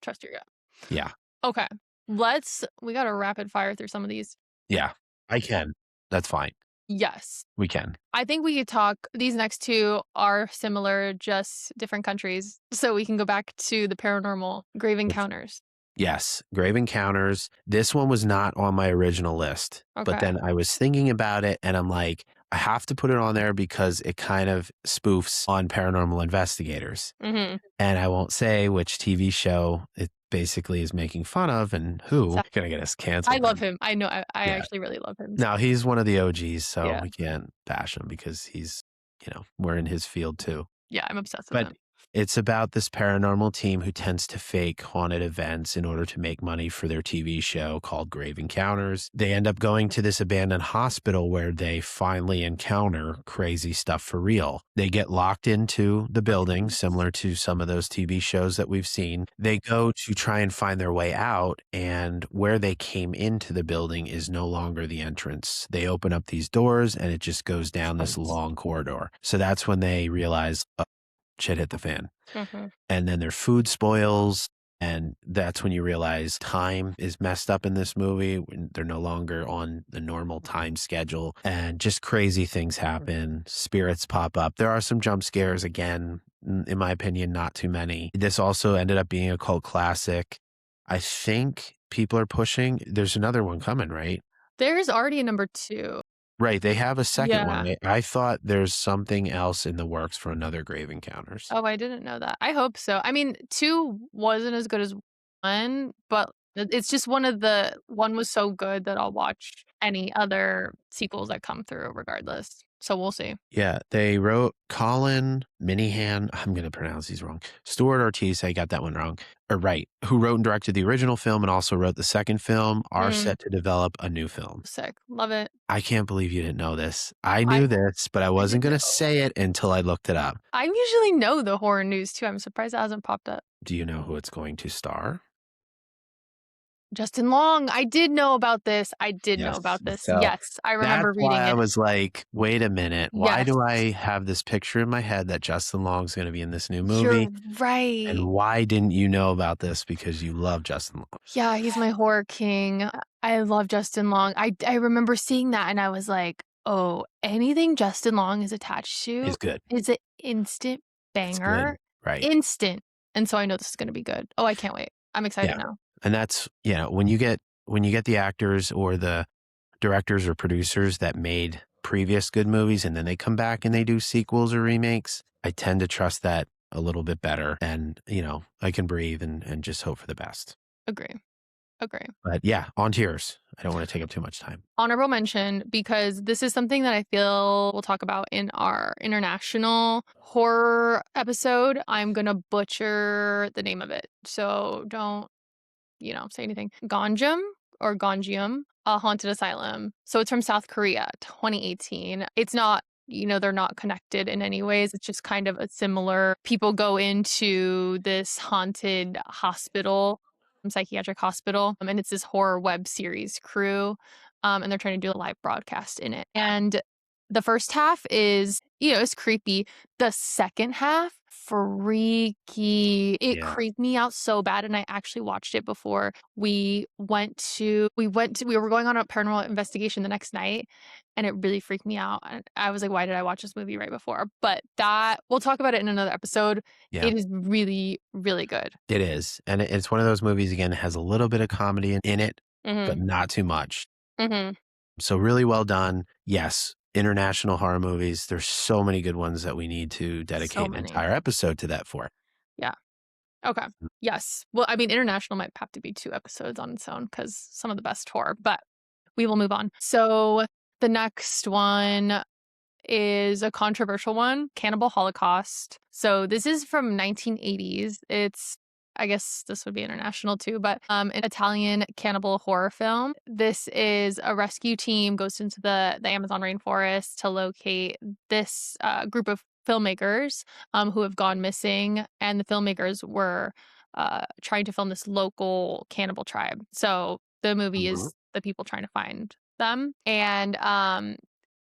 Trust your gut. Yeah. Okay. We gotta rapid fire through some of these. Yeah. I can. That's fine. Yes. We can. I think we could talk these next 2 are similar, just different countries. So we can go back to the paranormal grave encounters. Yes, Grave Encounters. This one was not on my original list, but Okay. then I was thinking about it and I'm like, I have to put it on there because it kind of spoofs on paranormal investigators. Mhm. And I won't say which TV show it basically is making fun of and who. So Gonna get us I canceled. love him. I know I Yeah. actually really love him. No, he's one of the OGs, so Yeah. we can't bash him because we're in his field too. Yeah, I'm obsessed with But him. it's about this paranormal team who tends to fake haunted events in order to make money for their TV show called Grave Encounters. They end up going to this abandoned hospital where they finally encounter crazy stuff for real. They get locked into the building, similar to some of those TV shows that we've seen. They go to try and find their way out, and where they came into the building is no longer the entrance. They open up these doors, and it just goes down this long corridor. So that's when they realize, shit hit the fan. Mhm. And then their food spoils. And that's when you realize time is messed up in this movie. When they're no longer on the normal time schedule and just crazy things happen. Spirits pop up. There are some jump scares again, in my opinion, not too many. This also ended up being a cult classic. I think people are pushing. There's another one coming, right? There's already a number 2. Right. They have a second one. Yeah. I thought there's something else in the works for another Grave Encounters. Oh, I didn't know that. I hope so. I mean, 2 wasn't as good as 1, but it's just one was so good that I'll watch any other sequels that come through regardless. So we'll see. Yeah, they wrote Colin Minihan. I'm going to pronounce these wrong. Stuart Ortiz, I got that one wrong. Or right, who wrote and directed the original film and also wrote the second film, are Mm, set to develop a new film. sick. Love it. I can't believe you didn't know this. I I knew this, but I I wasn't didn't going to know. say it until I looked it up. I usually know the horror news too. I'm surprised it hasn't popped up. Do you know who it's going to star? Justin Long. I did know about this. I did know Yes. about this. So Yes, I that's remember why reading I it. was like, wait a minute. Why Yes. do I have this picture in my head that Justin Long's going to be in this new You're movie? And right. why didn't you know about this? Because you love Justin Long. Yeah, he's my horror king. I love Justin Long. I remember seeing that and I was like, "Oh, anything Justin Long is attached to He's good. is an instant It's good. banger." Right. Instant. And so I know this is gonna be good. Oh, I can't wait. I'm Yeah. excited now. And that's, when you get the actors or the directors or producers that made previous good movies and then they come back and they do sequels or remakes, I tend to trust that a little bit better. And, I can breathe and just hope for the best. Agree. Agree. But yeah, on to yours. I don't want to take up too much time. Honorable mention because this is something that I feel we'll talk about in our international horror episode. I'm gonna butcher the name of it. So don't say anything. Gonjiam or Gonjiam, a haunted asylum. So it's from South Korea, 2018. It's not, they're not connected in any ways. It's just kind of a similar. People go into this haunted hospital, psychiatric hospital, and it's this horror web series crew. And they're trying to do a live broadcast in it. And the first half is, it's creepy. The second half freaky. It Yeah. creeped me out so bad, and I actually watched it before we were going on a paranormal investigation the next night, and it really freaked me out, and I was like, "Why did I watch this movie right before?" But that we'll talk about it in another episode. Yeah. It is really, really good. It is, and it's one of those movies, again, that has a little bit of comedy in it, but Mhm. not too much. Mhm. So really well done. Yes, international horror movies, there's so many good ones that we need to So dedicate an many. entire episode to that for. Yeah. Okay. Yes. Well, I mean, international might have to be 2 episodes on its own because some of the best horror, but we will move on. So, the next one is a controversial one, Cannibal Holocaust. So this is from 1980s. It's I guess this would be international too, but an Italian cannibal horror film. This is a rescue team goes into the Amazon rainforest to locate this group of filmmakers who have gone missing, and the filmmakers were trying to film this local cannibal tribe. So the movie Mhm. is the people trying to find them, and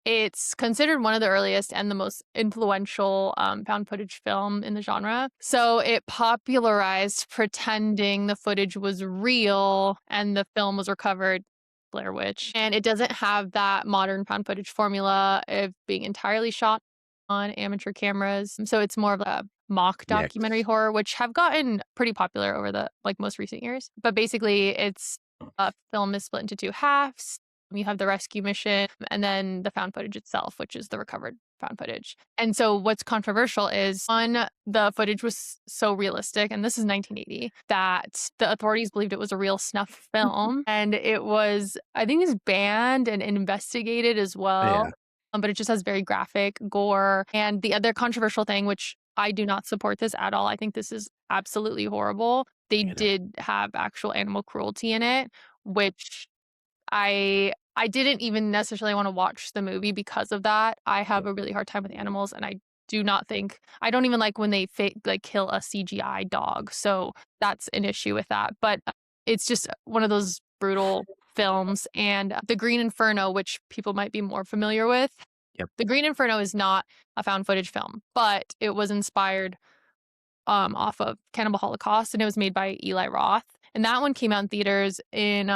it's considered one of the earliest and the most influential, found footage film in the genre. So it popularized pretending the footage was real and the film was recovered, Blair Witch. And it doesn't have that modern found footage formula of being entirely shot on amateur cameras. So it's more of a mock documentary Mix. horror, which have gotten pretty popular over the like most recent years. But basically, it's a film is split into two halves. You have the rescue mission and then the found footage itself, which is the recovered found footage. And so what's controversial is one, the footage was so realistic, and this is 1980, that the authorities believed it was a real snuff film. And it was, I think, is banned and investigated as Yeah, well. But it just has very graphic gore. And the other controversial thing, which I do not support this at all, I think this is absolutely horrible. They you know, did have actual animal cruelty in it, which I didn't even necessarily wanna watch the movie because of that. I have a really hard time with animals, and I don't even like when they like, kill a CGI dog, so that's an issue with that, but, it's just one of those brutal films, and The Green Inferno, which people might be more familiar with. yep, The Green Inferno is not a found footage film, but it was inspired off of Cannibal Holocaust, and it was made by Eli Roth. And that one came out in theaters in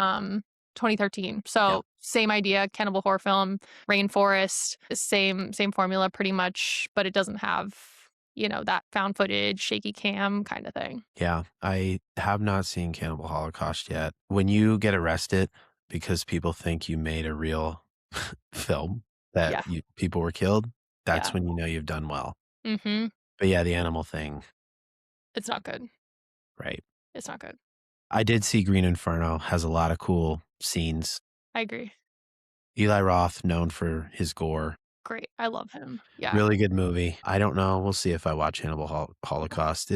2013. yep. So same idea, cannibal horror film, rainforest, same formula pretty much, but it doesn't have that found footage, shaky cam kind of thing. Yeah, I have not seen Cannibal Holocaust yet. When you get arrested because people think you made a real film that Yeah, people were killed, that's yeah. when you know you've done well. Mhm. But yeah, the animal thing, It's not good. right. It's not good. I did see Green Inferno, has a lot of cool scenes. I agree. Eli Roth, known for his gore. Great. I love him. Yeah. Really good movie. I don't know. We'll see if I watch Holocaust.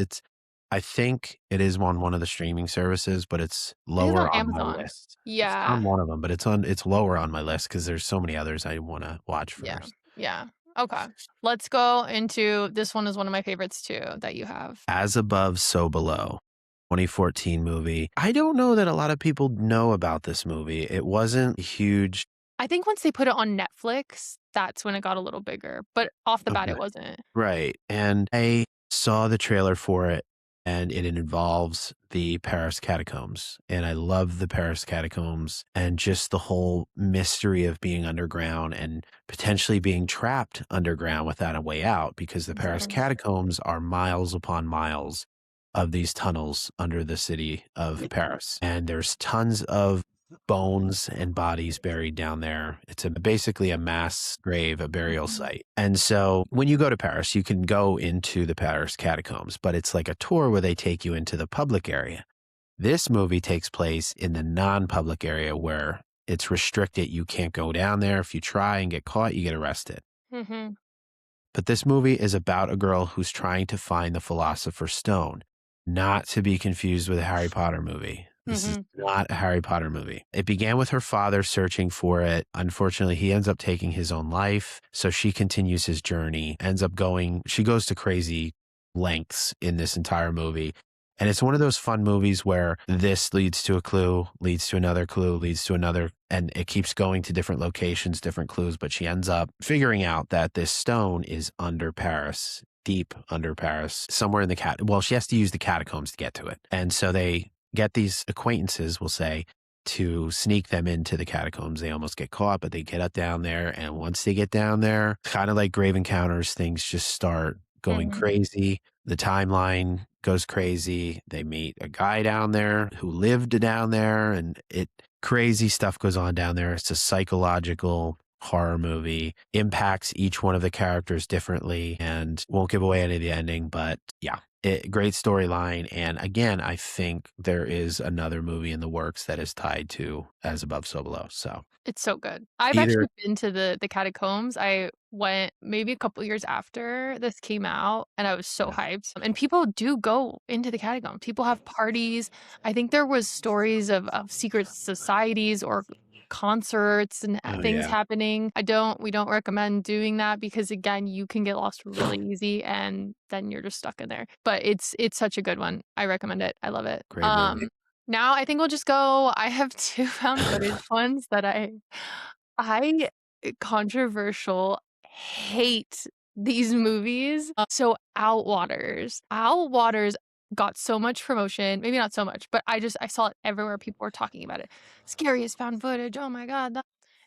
I think it is on one of the streaming services, but it's I think it's lower on on my Amazon. list. It's Yeah. on one of them, but it's lower on my list because there's so many others I wanna watch Yeah. first. Yeah. Okay. Let's go into this one is one of my favorites too that you have. As Above, So Below, 2014 movie. I don't know that a lot of people know about this movie. It wasn't huge. I think once they put it on Netflix, that's when it got a little bigger, but off the bat, Okay. it wasn't. Right, and I saw the trailer for it, and it involves the Paris catacombs, and I love the Paris catacombs and just the whole mystery of being underground and potentially being trapped underground without a way out because the Paris Exactly. catacombs are miles upon miles of these tunnels under the city of Paris, and there's tons of bones and bodies buried down there. It's basically a mass grave, a burial Mhm. site. And so when you go to Paris, you can go into the Paris catacombs, but it's like a tour where they take you into the public area. This movie takes place in the non-public area where it's restricted. You can't go down there. If you try and get caught, you get arrested. Mhm. But this movie is about a girl who's trying to find the Philosopher's Stone, not to be confused with a Harry Potter movie. This is Mhm. not a Harry Potter movie. It began with her father searching for it. Unfortunately, he ends up taking his own life. So she continues his journey, she goes to crazy lengths in this entire movie. And it's one of those fun movies where this leads to a clue, leads to another clue, leads to another, and it keeps going to different locations, different clues, but she ends up figuring out that this stone is under Paris, deep under Paris, somewhere in the well, she has to use the catacombs to get to it. And so they get these acquaintances, we'll say, to sneak them into the catacombs. They almost get caught, but they get up down there. And once they get down there, kind of like Grave Encounters, things just start going Mhm. crazy. The timeline goes crazy. They meet a guy down there who lived down there, and crazy stuff goes on down there. It's a psychological horror movie, impacts each one of the characters differently, and won't give away any of the ending, but yeah, great storyline. And again, I think there is another movie in the works that is tied to As Above, So Below. So It's so good. I've either, actually been to the catacombs. I went maybe a couple years after this came out, and I was so yeah. hyped. And people do go into the catacombs. People have parties. I think there was stories of secret societies or concerts and Oh things yeah, happening. We don't recommend doing that because again, you can get lost really easy and then you're just stuck in there. But it's such a good one. I recommend it. I love it. great movie. Now I think we'll just go I have 2 found footage ones that I controversial, hate these movies. So Outwaters. Outwaters got so much promotion, maybe not so much, but I saw it everywhere, people were talking about it. Scariest found footage, oh my god,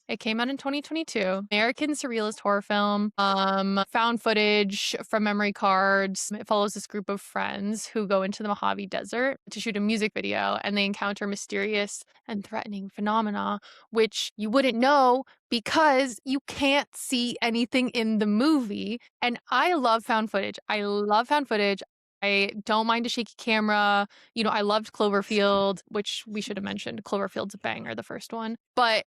it came out in 2022. American surrealist horror film, found footage from memory cards. It follows this group of friends who go into the Mojave Desert to shoot a music video, and they encounter mysterious and threatening phenomena, which you wouldn't know because you can't see anything in the movie. And I love found footage. I love found footage. I don't mind a shaky camera. I loved Cloverfield, which we should have mentioned. Cloverfield's a banger, the first one. But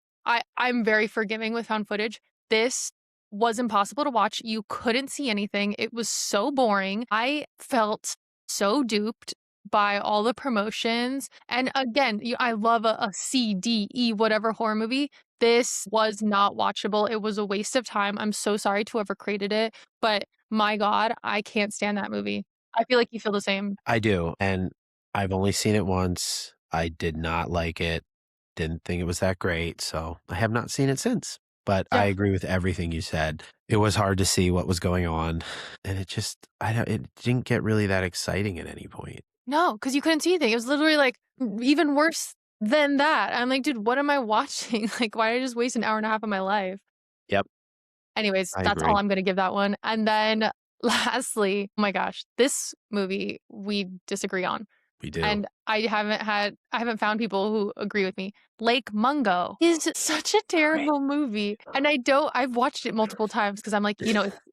I'm very forgiving with found footage. This was impossible to watch. You couldn't see anything. It was so boring. I felt so duped by all the promotions. And again, I love a C, D, E, whatever horror movie. This was not watchable. It was a waste of time. I'm so sorry to whoever created it, but my God, I can't stand that movie. I feel like you feel the same. I do, and I've only seen it once. I did not like it. Didn't think it was that great, so I have not seen it since. But I Yeah. agree with everything you said. It was hard to see what was going on, and it didn't get really that exciting at any point. No, because you couldn't see anything. It was literally, like, even worse than that. I'm like, "Dude, what am I watching? Like, why did I just waste an hour and a half of my life?" Yep, Anyways, I that's all agree. I'm gonna give that one. And then lastly, oh my gosh, this movie we disagree on. We do. And I haven't found people who agree with me. Lake Mungo is such a Great. terrible movie, and I've watched it multiple times because 'cause I'm like,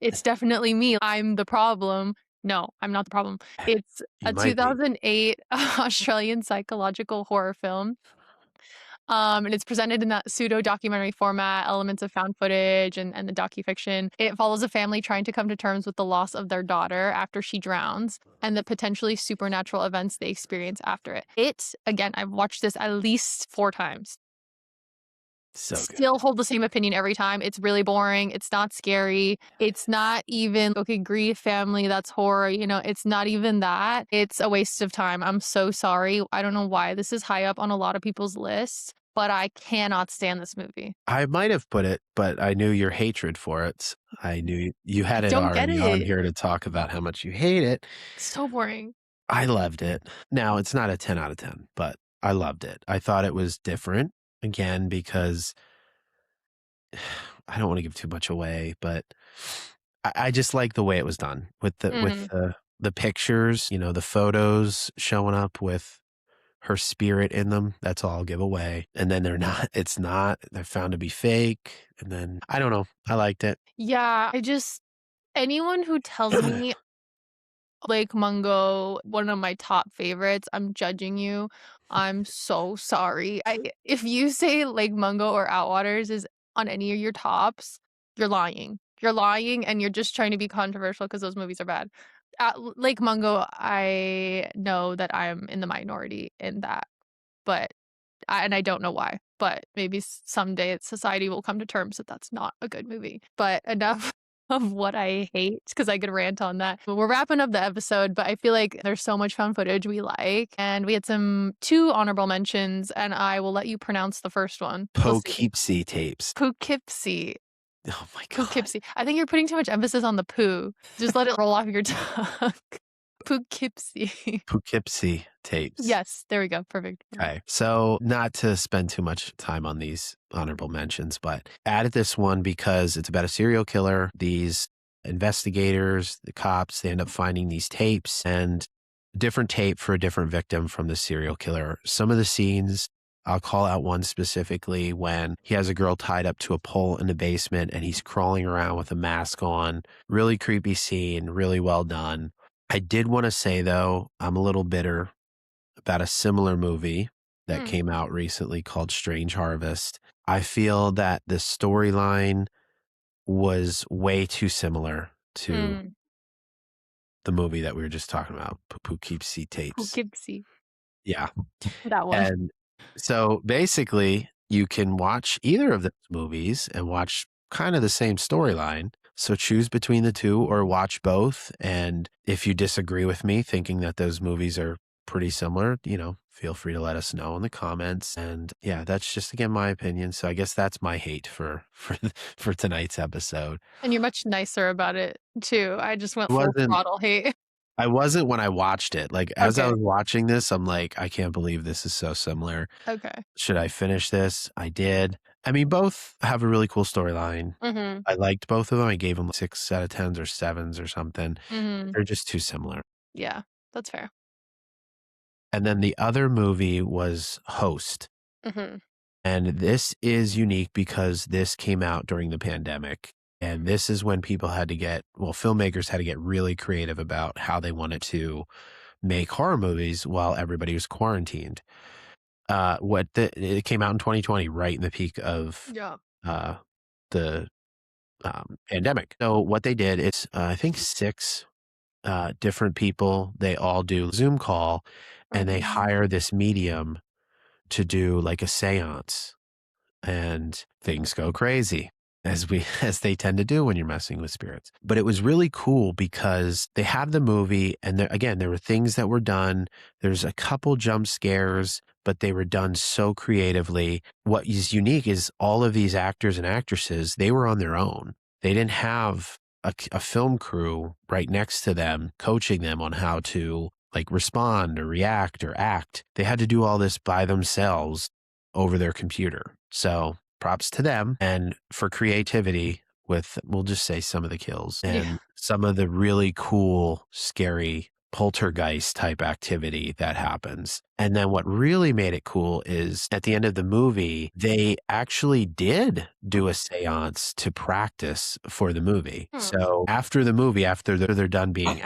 it's definitely me. I'm the problem. No, I'm not the problem. It's You a might be. 2008 Australian psychological horror film. And it's presented in that pseudo documentary format, elements of found footage and the docufiction. It follows a family trying to come to terms with the loss of their daughter after she drowns and the potentially supernatural events they experience after it. Again, I've watched this at least 4 times. So good. Still hold the same opinion every time. It's really boring. It's not scary. It's not even, okay, grief, family, that's horror. It's not even that. It's a waste of time. I'm so sorry. I don't know why this is high up on a lot of people's lists, but I cannot stand this movie. I might have put it, but I knew your hatred for it. I knew you I had it don't get already on it. here to talk about how much you hate it. So boring. I loved it. Now, it's not a 10 out of 10, but I loved it. I thought it was different, again, because I don't want to give too much away, but I just like the way it was done with Mhm. the pictures, the photos showing up with her spirit in them. That's all I'll give away. And then they're found to be fake. And then I don't know. I liked it. Yeah, anyone who tells me Lake Mungo, one of my top favorites, I'm judging you. I'm so sorry. If you say Lake Mungo or Outwaters is on any of your tops, you're lying. You're lying and you're just trying to be controversial because those movies are bad. Lake Mungo, I know that I'm in the minority in that, but and I don't know why, but maybe someday society will come to terms that that's not a good movie. But enough of what I hate because I could rant on that. But we're wrapping up the episode, but I feel like there's so much found footage we like, and we had two honorable mentions, and I will let you pronounce the first one. We'll see. Poughkeepsie tapes. Poughkeepsie. Oh my god. Poughkeepsie. I think you're putting too much emphasis on the poo. Just let it roll off your tongue. Poughkeepsie. Poughkeepsie tapes. Yes, there we go. Perfect, perfect. Okay. So, not to spend too much time on these honorable mentions, but added this one because it's about a serial killer. These investigators, the cops, they end up finding these tapes and different tape for a different victim from the serial killer. Some of the scenes, I'll call out one specifically when he has a girl tied up to a pole in the basement and he's crawling around with a mask on. Really creepy scene, really well done. I did want to say though, I'm a little bitter about a similar movie that Mm, came out recently called Strange Harvest. I feel that the storyline was way too similar to mm. the movie that we were just talking about, Poughkeepsie Tapes. Poughkeepsie. Yeah. That one. And so basically, you can watch either of those movies and watch kind of the same storyline. So choose between the two or watch both. And if you disagree with me, thinking that those movies are pretty similar, feel free to let us know in the comments. And yeah, that's just again my opinion. So I guess that's my hate for tonight's episode. And you're much nicer about it too. I just went It full wasn't throttle hate. I wasn't when I watched it. Like as I Okay, was watching this, I'm like, I can't believe this is so similar. okay. Should I finish this? I did. I mean, both have a really cool storyline. Mhm, I liked both of them. I gave them 6 out of 10s or 7s or something. mhm. They're just too similar. Yeah, that's fair. And then the other movie was Host. Mhm, And this is unique because this came out during the pandemic. And this is when people had to filmmakers had to get really creative about how they wanted to make horror movies while everybody was quarantined. It came out in 2020, right in the peak of yeah. uh, the pandemic. So what they did is, I think 6 different people. They all do Zoom call, and they Mhm. hire this medium to do like a séance, and things go crazy as they tend to do when you're messing with spirits. But it was really cool because they have the movie and there were things that were done. There's a couple jump scares, but they were done so creatively. What is unique is all of these actors and actresses, they were on their own. They didn't have a film crew right next to them coaching them on how to like respond or react or act. They had to do all this by themselves over their computer. So props to them and for creativity with, we'll just say, some of the kills Yeah, and some of the really cool, scary poltergeist type activity that happens. And then what really made it cool is at the end of the movie, they actually did do a seance to practice for the movie. hmm. So after the movie, after they're done being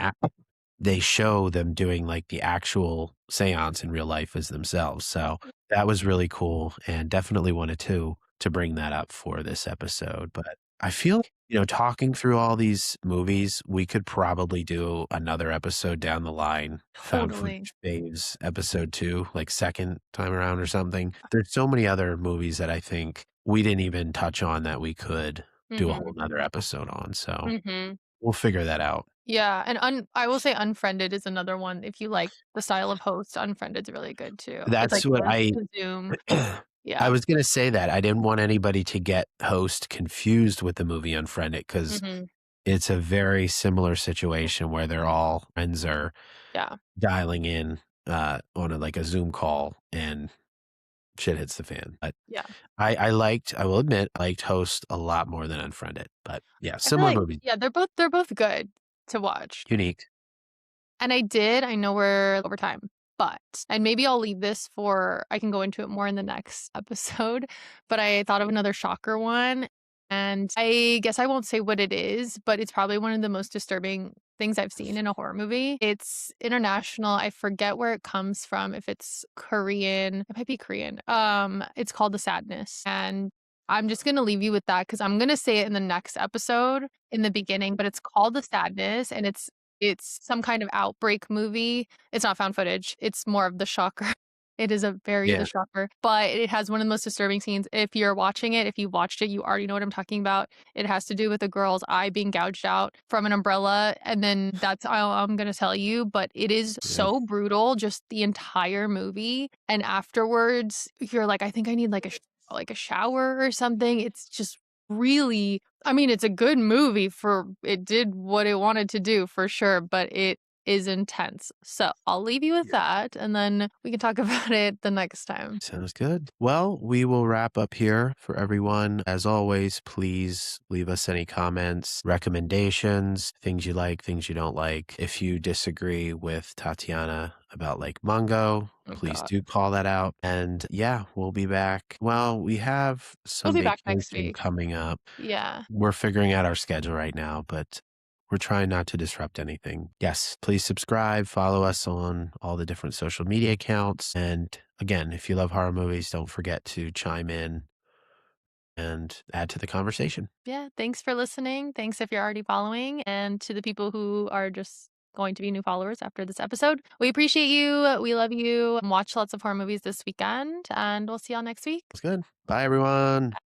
they show them doing like the actual seance in real life as themselves. So that was really cool and definitely wanted to bring that up for this episode. But I feel, talking through all these movies, we could probably do another episode down the line, found Totally. footage Faves episode 2, like second time around or something. There's so many other movies that I think we didn't even touch on that we could do a whole Mhm, nother episode on. So mhm. we'll figure that out. Yeah, and I will say Unfriended is another one. If you like the style of Host, Unfriended's really good too. It's That's like what the Zoom. I Yeah. was gonna say that. I didn't want anybody to get Host confused with the movie Unfriended because Mhm. it's a very similar situation where they're all friends are Yeah. dialing in, on like a Zoom call and shit hits the fan. But Yeah. I will admit, I liked Host a lot more than Unfriended. But yeah, I feel similar like movies. yeah, they're both good to watch. Unique. And I know we're over time, but and maybe I'll leave this for I can go into it more in the next episode, but I thought of another shocker one, and I guess I won't say what it is, but it's probably one of the most disturbing things I've seen in a horror movie. It's international. I forget where it comes from, if it's Korean. It might be Korean. It's called The Sadness, and I'm just gonna leave you with that because I'm gonna say it in the next episode in the beginning, but it's called The Sadness, and it's some kind of outbreak movie. It's not found footage. It's more of the shocker. It is a very the Yeah. shocker, but it has one of the most disturbing scenes. If you're watching it, if you watched it, you already know what I'm talking about. It has to do with a girl's eye being gouged out from an umbrella, and then that's all I'm gonna tell you, but it is Yeah. so brutal, just the entire movie, and afterwards, you're like, "I think I need like a shower or something." It's just really, I mean, it's a good movie for it did what it wanted to do for sure, but it is intense. So I'll leave you with Yeah. that, and then we can talk about it the next time. Sounds good. Well, we will wrap up here for everyone. As always, please leave us any comments, recommendations, things you like, things you don't like. If you disagree with Tatiana about Lake Mungo, Oh please god. do call that out. And yeah, we'll be back. Well, we have We'll some be back next vacation week. coming up. Yeah. We're figuring out our schedule right now, but we're trying not to disrupt anything. Yes, please subscribe, follow us on all the different social media accounts. And again, if you love horror movies, don't forget to chime in and add to the conversation. Yeah, thanks for listening. Thanks if you're already following, and to the people who are just going to be new followers after this episode. We appreciate you. We love you. Watch lots of horror movies this weekend, and we'll see y'all next week. It's good. Bye, everyone.